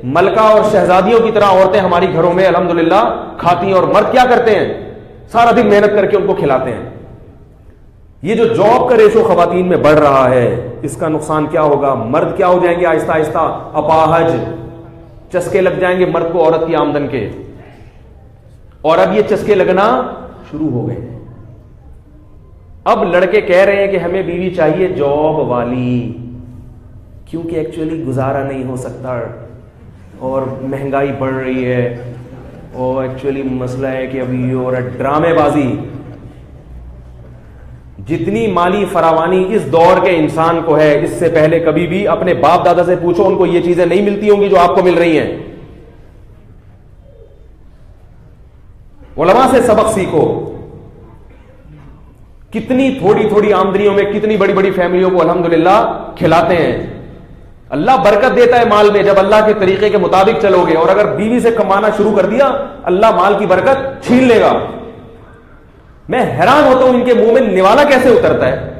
ملکہ اور شہزادیوں کی طرح عورتیں ہماری گھروں میں الحمدللہ کھاتی ہیں, اور مرد کیا کرتے ہیں؟ سارا دن محنت کر کے ان کو کھلاتے ہیں. یہ جو جاب کا ریشو خواتین میں بڑھ رہا ہے, اس کا نقصان کیا ہوگا؟ مرد کیا ہو جائیں گے آہستہ آہستہ؟ اپاہج, چسکے لگ جائیں گے مرد کو عورت کی آمدن کے. اور اب یہ چسکے لگنا شروع ہو گئے. اب لڑکے کہہ رہے ہیں کہ ہمیں بیوی چاہیے جاب والی, کیونکہ ایکچولی گزارا نہیں ہو سکتا اور مہنگائی بڑھ رہی ہے, اور ایکچولی مسئلہ ہے کہ ابھی یہ ہو رہا ہے ڈرامے بازی. جتنی مالی فراوانی اس دور کے انسان کو ہے, اس سے پہلے کبھی بھی اپنے باپ دادا سے پوچھو, ان کو یہ چیزیں نہیں ملتی ہوں گی جو آپ کو مل رہی ہیں. علماء سے سبق سیکھو. کتنی تھوڑی تھوڑی آمدنیوں میں کتنی بڑی بڑی فیملیوں کو الحمدللہ کھلاتے ہیں. اللہ برکت دیتا ہے مال میں جب اللہ کے طریقے کے مطابق چلو گے, اور اگر بیوی سے کمانا شروع کر دیا اللہ مال کی برکت چھین لے گا. میں حیران ہوتا ہوں ان کے منہ میں نوالا کیسے اترتا ہے.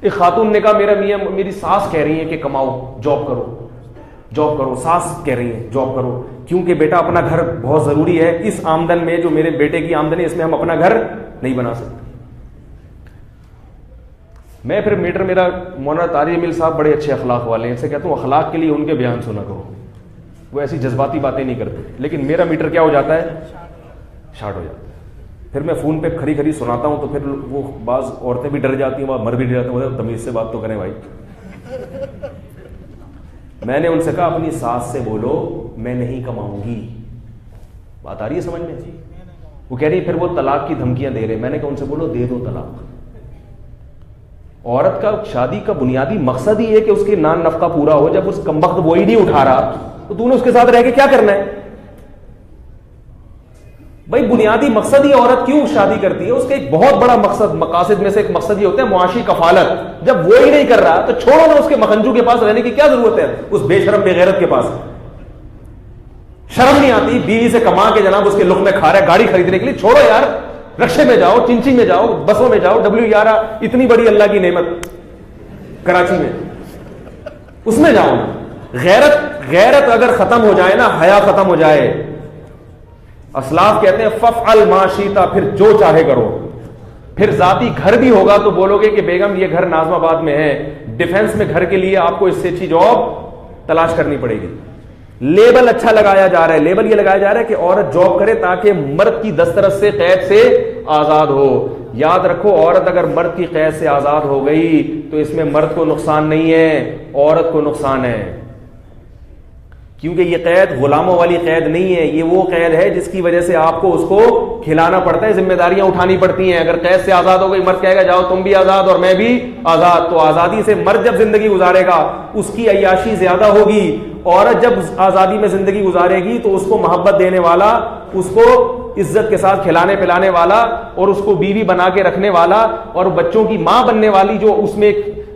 ایک خاتون نے کہا میرا میاں, میری ساس کہہ رہی ہے کہ کماؤ, جاب کرو, جاب کرو. ساس کہہ رہی ہے جاب کرو, کیونکہ بیٹا اپنا گھر بہت ضروری ہے. اس آمدن میں جو میرے بیٹے کی آمدن ہے اس میں ہم اپنا گھر نہیں بنا سکتے. میں پھر میٹر, میرا مولانا طارق جمیل صاحب بڑے اچھے اخلاق والے ہیں, ان سے کہتا ہوں اخلاق کے لیے ان کے بیان سنا کرو, وہ ایسی جذباتی باتیں نہیں کرتے. لیکن میرا میٹر کیا ہو جاتا ہے؟ شارٹ ہو جاتا ہے. پھر میں فون پہ کھری کھری سناتا ہوں تو پھر وہ بعض عورتیں بھی ڈر جاتی ہیں, مر بھی ڈر جاتے ہیں, تمیز سے بات تو کریں بھائی. میں نے ان سے کہا اپنی ساس سے بولو میں نہیں کماؤں گی. بات آ رہی ہے سمجھ میں؟ وہ کہہ رہی پھر وہ طلاق کی دھمکیاں دے رہے. میں نے کہا ان سے بولو دے دو طلاق. عورت کا شادی کا بنیادی مقصد ہی ہے کہ اس کے نان نفقہ پورا ہو. جب اس کمبخت وہی نہیں اٹھا رہا تو نے اس کے ساتھ رہ کے کیا کرنا ہے بھائی؟ بنیادی مقصد ہی عورت کیوں شادی کرتی ہے, اس کا ایک بہت بڑا مقصد, مقاصد میں سے ایک مقصد یہ ہوتا ہے معاشی کفالت. جب وہ ہی نہیں کر رہا تو چھوڑو نا, اس کے مکھنجو کے پاس رہنے کی کیا ضرورت ہے, اس بے شرم بے غیرت کے پاس. شرم نہیں آتی بیوی سے کما کے جناب اس کے لقمے کھا رہا ہے گاڑی خریدنے کے لیے؟ چھوڑو یار, رکشے میں جاؤ, چنچی میں جاؤ, بسوں میں جاؤ, W11 اتنی بڑی اللہ کی نعمت کراچی میں, اس میں جاؤ. غیرت اگر ختم ہو جائے نا, حیا ختم ہو جائے, اسلاف کہتے ہیں ففعل ما شئت, پھر جو چاہے کرو. پھر ذاتی گھر بھی ہوگا تو بولو گے کہ بیگم یہ گھر ناظم آباد میں ہے, ڈیفنس میں گھر کے لیے آپ کو اس سے اچھی جاب تلاش کرنی پڑے گی. لیبل اچھا لگایا جا رہا ہے, لیبل یہ لگایا جا رہا ہے کہ عورت جاب کرے تاکہ مرد کی دسترس سے, قید سے آزاد ہو. یاد رکھو عورت اگر مرد کی قید سے آزاد ہو گئی تو اس میں مرد کو نقصان نہیں ہے, عورت کو نقصان ہے. کیونکہ یہ قید غلاموں والی قید نہیں ہے, یہ وہ قید ہے جس کی وجہ سے آپ کو اس کو کھلانا پڑتا ہے, ذمہ داریاں اٹھانی پڑتی ہیں. اگر قید سے آزاد ہو گئی, مرد کہے گا جاؤ تم بھی آزاد اور میں بھی آزاد, تو آزادی سے مرد جب زندگی گزارے گا اس کی عیاشی زیادہ ہوگی. عورت جب آزادی میں زندگی گزارے گی تو اس کو محبت دینے والا, اس کو عزت کے ساتھ کھلانے پلانے والا, اور اس کو بیوی بنا کے رکھنے والا, اور بچوں کی ماں بننے والی, جو اس میں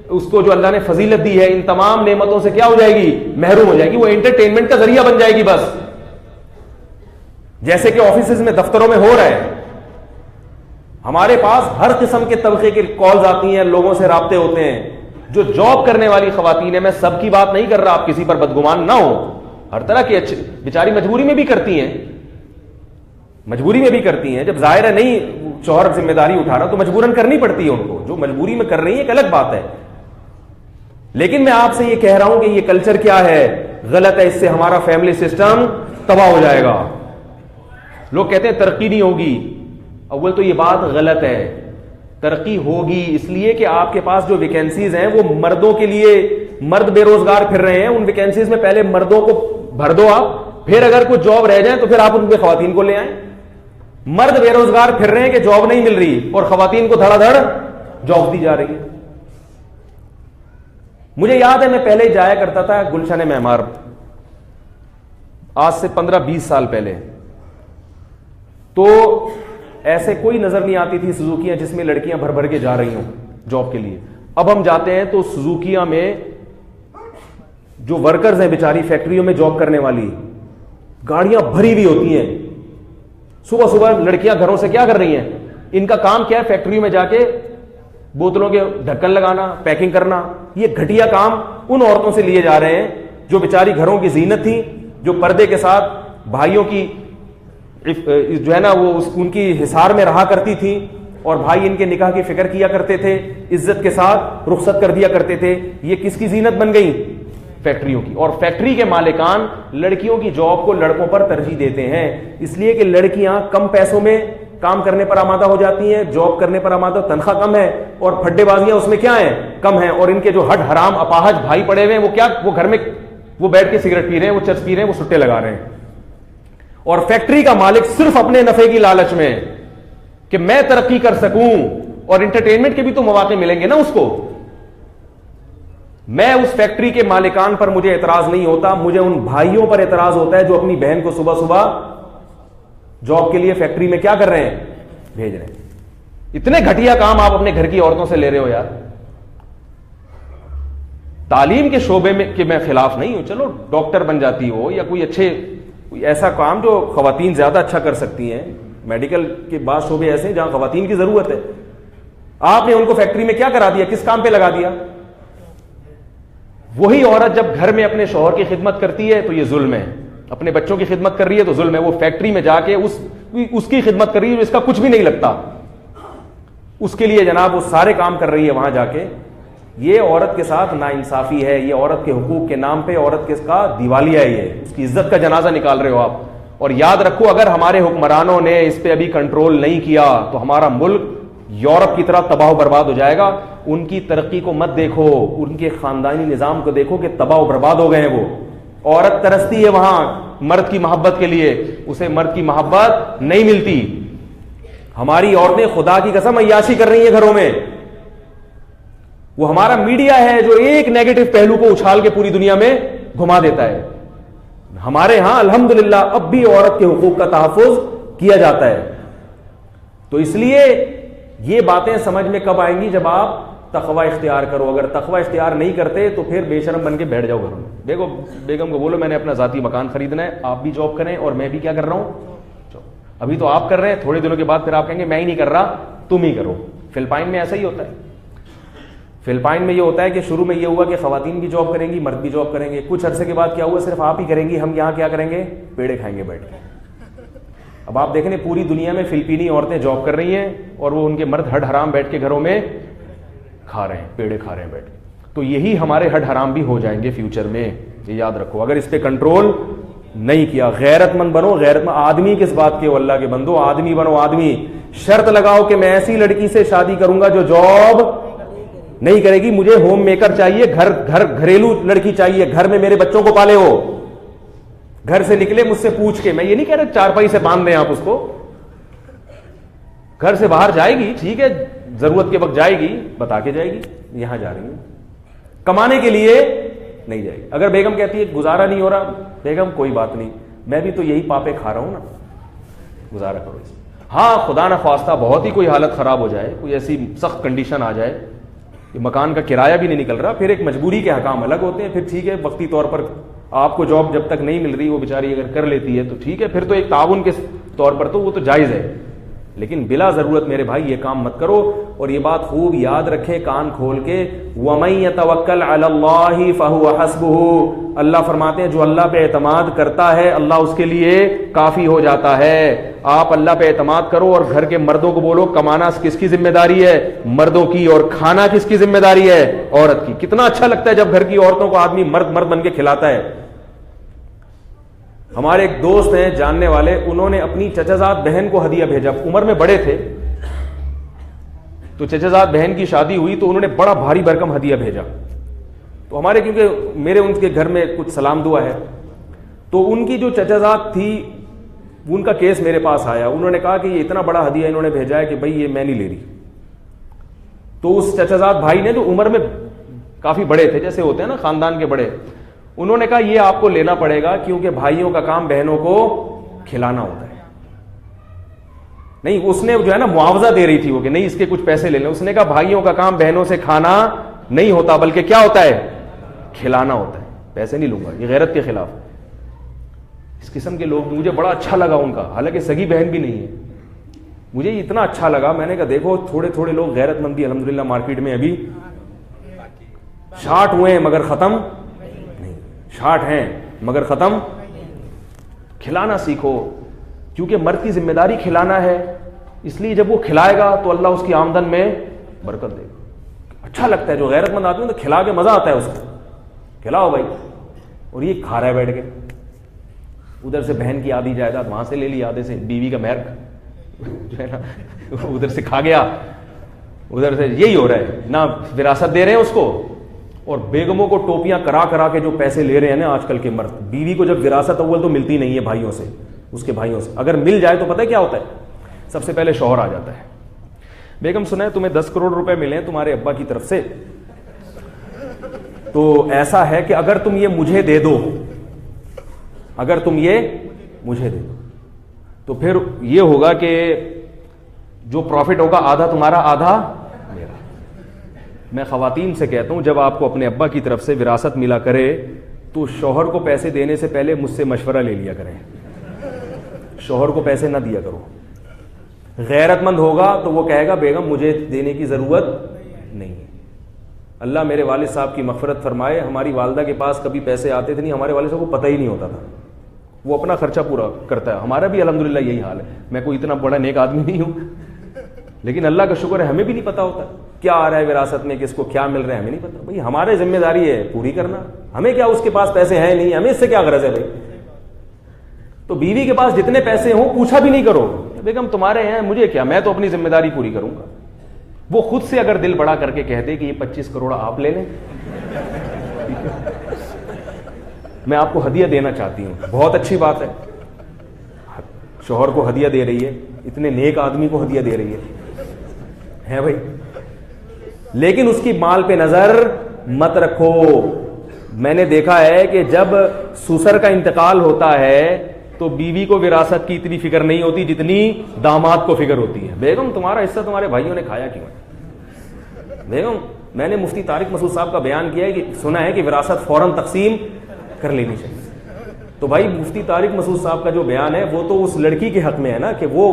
اس کو جو اللہ نے فضیلت دی ہے, ان تمام نعمتوں سے کیا ہو جائے گی؟ محروم ہو جائے گی. وہ انٹرٹینمنٹ کا ذریعہ بن جائے گی بس, جیسے کہ آفیسز میں, دفتروں میں ہو رہا ہے. ہمارے پاس ہر قسم کے طبقے کی کالز آتی ہیں, لوگوں سے رابطے ہوتے ہیں. جو جاب کرنے والی خواتین ہیں, میں سب کی بات نہیں کر رہا, آپ کسی پر بدگمان نہ ہو, ہر طرح کی اچھی بیچاری مجبوری میں بھی کرتی ہیں, مجبوری میں بھی کرتی ہیں. جب ظاہر ہے نہیں شوہر ذمہ داری اٹھا رہا تو مجبوراً کرنی پڑتی ہے ان کو, جو مجبوری میں کر رہی ہے ایک الگ بات ہے. لیکن میں آپ سے یہ کہہ رہا ہوں کہ یہ کلچر کیا ہے, غلط ہے. اس سے ہمارا فیملی سسٹم تباہ ہو جائے گا. لوگ کہتے ہیں ترقی نہیں ہوگی, اول تو یہ بات غلط ہے. ترقی ہوگی اس لیے کہ آپ کے پاس جو ویکینسیز ہیں وہ مردوں کے لیے, مرد بے روزگار پھر رہے ہیں, ان ویکینسیز میں پہلے مردوں کو بھر دو آپ, پھر اگر کچھ جاب رہ جائیں تو پھر آپ ان پہ خواتین کو لے آئیں. مرد بے روزگار پھر رہے ہیں کہ جاب نہیں مل رہی, اور خواتین کو دھڑا دھڑ جاب دی جا رہی ہے. مجھے یاد ہے میں پہلے جایا کرتا تھا گلشن معمار, آج سے 15-20 سال پہلے, تو ایسے کوئی نظر نہیں آتی تھی سزوکیاں جس میں لڑکیاں بھر بھر کے جا رہی ہوں جاب کے لیے. اب ہم جاتے ہیں تو سزوکیاں میں جو ورکرز ہیں بیچاری فیکٹریوں میں جاب کرنے والی, گاڑیاں بھری ہوئی ہوتی ہیں. صبح صبح لڑکیاں گھروں سے کیا کر رہی ہیں, ان کا کام کیا ہے, فیکٹریوں میں جا کے بوتلوں کے ڈھکن لگانا, پیکنگ کرنا. یہ گھٹیا کام ان عورتوں سے لیے جا رہے ہیں جو بیچاری گھروں کی زینت تھی, جو پردے کے ساتھ بھائیوں کی جو ہے نا وہ ان کی حصار میں رہا کرتی تھی, اور بھائی ان کے نکاح کی فکر کیا کرتے تھے, عزت کے ساتھ رخصت کر دیا کرتے تھے. یہ کس کی زینت بن گئی؟ فیکٹریوں کی. اور فیکٹری کے مالکان لڑکیوں کی جاب کو لڑکوں پر ترجیح دیتے ہیں, اس لیے کہ لڑکیاں کم پیسوں میں کام کرنے پر آمادہ ہو جاتی ہیں, جاب کرنے پر آمادہ, تنخواہ کم ہے, اور پھڈے بازیاں اس میں کیا ہیں, کم ہیں. اور ان کے جو ہٹ حرام اپاہج بھائی پڑے ہوئے ہیں, وہ کیا, وہ گھر میں وہ بیٹھ کے سگریٹ پی رہے ہیں, وہ چرس پی رہے ہیں, وہ سٹے لگا رہے ہیں. اور فیکٹری کا مالک صرف اپنے نفع کی لالچ میں کہ میں ترقی کر سکوں, اور انٹرٹینمنٹ کے بھی تو مواقع ملیں گے نا اس کو. میں اس فیکٹری کے مالکان پر مجھے اعتراض نہیں ہوتا, مجھے ان بھائیوں پر اعتراض ہوتا ہے جو اپنی بہن کو صبح صبح جاب کے لیے فیکٹری میں کیا کر رہے ہیں, بھیج رہے ہیں. اتنے گھٹیا کام آپ اپنے گھر کی عورتوں سے لے رہے ہو یار. تعلیم کے شعبے میں کہ میں خلاف نہیں ہوں, چلو ڈاکٹر بن جاتی ہو یا کوئی اچھے ایسا کام جو خواتین زیادہ اچھا کر سکتی ہیں, میڈیکل کے بعض شعبے ایسے ہیں جہاں خواتین کی ضرورت ہے. آپ نے ان کو فیکٹری میں کیا کرا دیا, کس کام پہ لگا دیا؟ وہی عورت جب گھر میں اپنے شوہر کی خدمت کرتی ہے تو یہ ظلم ہے, اپنے بچوں کی خدمت کر رہی ہے تو ظلم ہے. وہ فیکٹری میں جا کے اس کی خدمت کر رہی ہے, اس کا کچھ بھی نہیں لگتا, اس کے لیے جناب وہ سارے کام کر رہی ہے وہاں جا کے. یہ عورت کے ساتھ ناانصافی ہے, یہ عورت کے حقوق کے نام پہ عورت کے کا دیوالیہ ہے, یہ اس کی عزت کا جنازہ نکال رہے ہو آپ. اور یاد رکھو اگر ہمارے حکمرانوں نے اس پہ ابھی کنٹرول نہیں کیا تو ہمارا ملک یورپ کی طرح تباہ و برباد ہو جائے گا. ان کی ترقی کو مت دیکھو, ان کے خاندانی نظام کو دیکھو کہ تباہ و برباد ہو گئے ہیں. وہ عورت ترستی ہے وہاں مرد کی محبت کے لیے, اسے مرد کی محبت نہیں ملتی. ہماری عورتیں خدا کی قسم عیاشی کر رہی ہیں گھروں میں. وہ ہمارا میڈیا ہے جو ایک نیگیٹو پہلو کو اچھال کے پوری دنیا میں گھما دیتا ہے. ہمارے ہاں الحمدللہ اب بھی عورت کے حقوق کا تحفظ کیا جاتا ہے. تو اس لیے یہ باتیں سمجھ میں کب آئیں گی؟ جب آپ تقوی اختیار کرو. اگر تقوی اختیار نہیں کرتے تو پھر بے شرم بن کے بیٹھ جاؤ گھر میں. بیگم کو بولو میں نے اپنا ذاتی مکان خریدنا ہے, آپ بھی جاب کریں اور میں بھی کیا کر رہا ہوں. ابھی تو آپ کر رہے ہیں, تھوڑے دنوں کے بعد پھر آپ کہیں گے میں ہی نہیں کر رہا, تم ہی کرو. فلپائن میں ایسا ہی ہوتا ہے. فلپائن میں یہ ہوتا ہے کہ شروع میں یہ ہوا کہ خواتین بھی جاب کریں گی, مرد بھی جاب کریں گے. کچھ عرصے کے بعد کیا ہوا, صرف آپ ہی کریں گی, ہم یہاں کیا کریں گے, پیڑے کھائیں گے بیٹھ کے. اب آپ دیکھیں پوری دنیا میں فلپینی عورتیں جاب کر رہی ہیں اور وہ ان کے مرد ہڈ حرام بیٹھ کے گھروں میں کھا رہے ہیں, پیڑے کھا رہے ہیں بیٹھ کے. تو یہی ہمارے ہڈ حرام بھی ہو جائیں گے فیوچر میں, یہ یاد رکھو. اگر اس پہ کنٹرول نہیں کیا, غیرت مند بنو. غیرت مند آدمی کس بات کے ہو, اللہ کے بندو, آدمی بنو. آدمی شرط لگاؤ کہ میں ایسی لڑکی سے شادی کروں گا جو جاب نہیں کرے گی, مجھے ہوم میکر چاہیے, گھریلو لڑکی چاہیے, گھر میں میرے بچوں کو پالے ہو, گھر سے نکلے مجھ سے پوچھ کے. میں یہ نہیں کہہ رہا چارپائی سے باندھ دیں آپ اس کو, گھر سے باہر جائے گی ٹھیک ہے, ضرورت کے وقت جائے گی, بتا کے جائے گی یہاں جا رہی ہے, کمانے کے لیے نہیں جائے گی. اگر بیگم کہتی ہے گزارا نہیں ہو رہا, بیگم کوئی بات نہیں, میں بھی تو یہی پاپے کھا رہا ہوں نا, گزارا کرو اس. ہاں خدا نہ خواستہ بہت ہی کوئی حالت خراب ہو جائے, کوئی ایسی سخت کنڈیشن آ جائے کہ مکان کا کرایہ بھی نہیں نکل رہا, پھر ایک مجبوری کے حکام الگ ہوتے ہیں. پھر ٹھیک ہے وقتی طور پر آپ کو جاب جب تک نہیں مل رہی, وہ بیچاری اگر کر لیتی ہے تو ٹھیک ہے, پھر تو ایک تعاون کے طور پر تو وہ تو جائز ہے. لیکن بلا ضرورت میرے بھائی یہ کام مت کرو. اور یہ بات خوب یاد رکھیں کان کھول کے, وَمَن يَتَوَكَّلْ عَلَى اللَّهِ فَهُوَ حَسْبُهُ. اللہ فرماتے ہیں جو اللہ پہ اعتماد کرتا ہے اللہ اس کے لیے کافی ہو جاتا ہے. آپ اللہ پہ اعتماد کرو اور گھر کے مردوں کو بولو کمانا کس کی ذمہ داری ہے, مردوں کی, اور کھانا کس کی ذمہ داری ہے, عورت کی. کتنا اچھا لگتا ہے جب گھر کی عورتوں کو آدمی مرد بن کے کھلاتا ہے. ہمارے ایک دوست ہیں جاننے والے, انہوں نے اپنی چچازاد بہن کو ہدیہ بھیجا, عمر میں بڑے تھے تو چچازاد بہن کی شادی ہوئی تو انہوں نے بڑا بھاری بھرکم ہدیہ بھیجا. تو ہمارے کیونکہ میرے ان کے گھر میں کچھ سلام دعا ہے, تو ان کی جو چچازاد تھی ان کا کیس میرے پاس آیا. انہوں نے کہا کہ یہ اتنا بڑا ہدیہ انہوں نے بھیجا ہے کہ بھائی یہ میں نہیں لے رہی. تو اس چچازاد بھائی نے, جو عمر میں کافی بڑے تھے, جیسے ہوتے ہیں نا خاندان کے بڑے, انہوں نے کہا یہ آپ کو لینا پڑے گا کیونکہ بھائیوں کا کام بہنوں کو کھلانا ہوتا ہے. نہیں, اس نے جو ہے نا معاوضہ دے رہی تھی وہ کہ نہیں اس کے کچھ پیسے لے لیں. اس نے کہا بھائیوں کا کام بہنوں سے کھانا نہیں ہوتا بلکہ کیا ہوتا ہے, کھلانا ہوتا ہے, پیسے نہیں لوں گا. یہ غیرت کے خلاف. اس قسم کے لوگ, مجھے بڑا اچھا لگا ان کا, حالانکہ سگی بہن بھی نہیں ہے. مجھے یہ اتنا اچھا لگا, میں نے کہا دیکھو تھوڑے تھوڑے لوگ غیرت مندی الحمدللہ مارکیٹ میں ابھی شارٹ ہوئے ہیں مگر ختم نہیں, شارٹ ہیں مگر ختم. کھلانا سیکھو کیونکہ مرد کی ذمہ داری کھلانا ہے, اس لیے جب وہ کھلائے گا تو اللہ اس کی آمدن میں برکت دے گا. اچھا لگتا ہے جو غیرت مند آدمی تو کھلا کے مزہ آتا ہے اس کو, کھلاؤ بھائی. اور یہ کھا رہا ہے بیٹھ کے, ادھر سے بہن کی آدھی جائیداد وہاں سے لے لی, آدھے سے بیوی کا مہر جو ہے نا ادھر سے کھا گیا, ادھر سے یہی ہو رہا ہے. نہ وراثت دے رہے ہیں اس کو, اور بیگموں کو ٹوپیاں کرا کے جو پیسے لے رہے ہیں نا آج کل کے مرد. بیوی کو جب وراثت اول تو ملتی نہیں ہے بھائیوں سے, اس کے بھائیوں سے. اگر مل جائے تو پتہ ہے کیا ہوتا ہے, سب سے پہلے شوہر آ جاتا ہے. بیگم سنا ہے تمہیں 10 کروڑ روپے ملے ہیں تمہارے ابا کی طرف سے, تو ایسا ہے کہ اگر تم یہ مجھے دے دو, اگر تم یہ مجھے دے دو تو پھر یہ ہوگا کہ جو پروفٹ ہوگا آدھا تمہارا آدھا میرا. میں خواتین سے کہتا ہوں جب آپ کو اپنے ابا کی طرف سے وراثت ملا کرے تو شوہر کو پیسے دینے سے پہلے مجھ سے مشورہ لے لیا کریں, شوہر کو پیسے نہ دیا کرو. غیرت مند ہوگا تو وہ کہے گا بیگم مجھے دینے کی ضرورت نہیں ہے. اللہ میرے والد صاحب کی مغفرت فرمائے, ہماری والدہ کے پاس کبھی پیسے آتے تھے نہیں, ہمارے والد صاحب کو پتہ ہی نہیں ہوتا تھا, وہ اپنا خرچہ پورا کرتا ہے. ہمارا بھی الحمدللہ یہی حال ہے. میں کوئی اتنا بڑا نیک آدمی نہیں ہوں, لیکن اللہ کا شکر ہے ہمیں بھی نہیں پتا ہوتا کیا آ رہا ہے وراثت میں, کس کو کیا مل رہا ہے, ہمیں نہیں پتا. بھائی ہماری ذمہ داری ہے پوری کرنا, ہمیں کیا اس کے پاس پیسے ہیں نہیں, ہمیں اس سے کیا غرض ہے بھائی. تو بیوی کے پاس جتنے پیسے ہوں پوچھا بھی نہیں کرو, بیگم تمہارے ہیں مجھے کیا, میں تو اپنی ذمہ داری پوری کروں گا. وہ خود سے اگر دل بڑا کر کے کہہ دے کہ یہ 25 کروڑ آپ لے لیں, میں آپ کو ہدیہ دینا چاہتی ہوں, بہت اچھی بات ہے, شوہر کو ہدیہ دے رہی ہے, اتنے نیک آدمی کو ہدیہ دے رہی ہے بھائی, لیکن اس کی مال پہ نظر مت رکھو. میں نے دیکھا ہے کہ جب سسر کا انتقال ہوتا ہے تو بیوی کو وراثت کی اتنی فکر نہیں ہوتی جتنی داماد کو فکر ہوتی ہے. بیگم تمہارا حصہ تمہارے بھائیوں نے کھایا کیوں ہے؟ بیگم میں نے مفتی طارق مسعود صاحب کا بیان کیا ہے کہ سنا ہے کہ وراثت فوراً تقسیم کر لینی چاہیے. تو بھائی مفتی طارق مسعود صاحب کا جو بیان ہے وہ تو اس لڑکی کے حق میں ہے نا, کہ وہ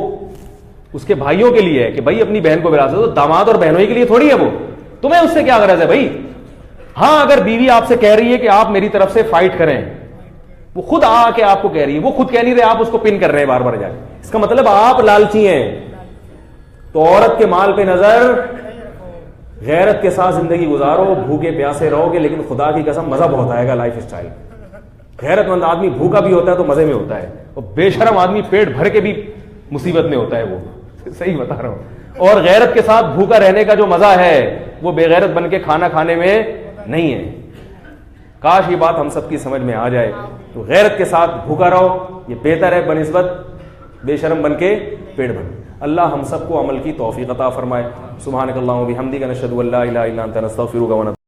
اس کے بھائیوں کے لیے ہے کہ بھائی اپنی بہن کو وراثت دو, داماد اور بہنوں کے لیے تھوڑی ہے وہ, تمہیں اس سے کیا غرض ہے بھائی. ہاں اگر بیوی آپ سے کہہ رہی ہے کہ آپ میری طرف سے فائٹ کریں, وہ خود آ کے آپ کو کہہ رہی ہے, وہ خود کہہ نہیں رہے, آپ اس کو پن کر رہے ہیں بار بار جا کے, اس کا مطلب آپ لالچی ہیں. تو عورت کے مال پہ نظر, غیرت کے ساتھ زندگی گزارو, بھوکے پیاسے رہو گے لیکن خدا کی قسم مزہ بہت آئے گا لائف اسٹائل. غیرت مند آدمی بھوکا بھی ہوتا ہے تو مزے میں ہوتا ہے, اور بے شرم آدمی پیٹ بھر کے بھی مصیبت میں ہوتا ہے. وہ صحیح بتا رہا ہوں. اور غیرت کے ساتھ بھوکا رہنے کا جو مزہ ہے وہ بے غیرت بن کے کھانا کھانے میں نہیں ہے. کاش یہ بات ہم سب کی سمجھ میں آ جائے. تو غیرت کے ساتھ بھوکا رہو, یہ بہتر ہے بنسبت بے شرم بن کے پیٹ بھر. اللہ ہم سب کو عمل کی توفیق عطا فرمائے. سبحانک اللہم و بحمدک نشہد ان لا الہ الا انت نستغفرک و نتوب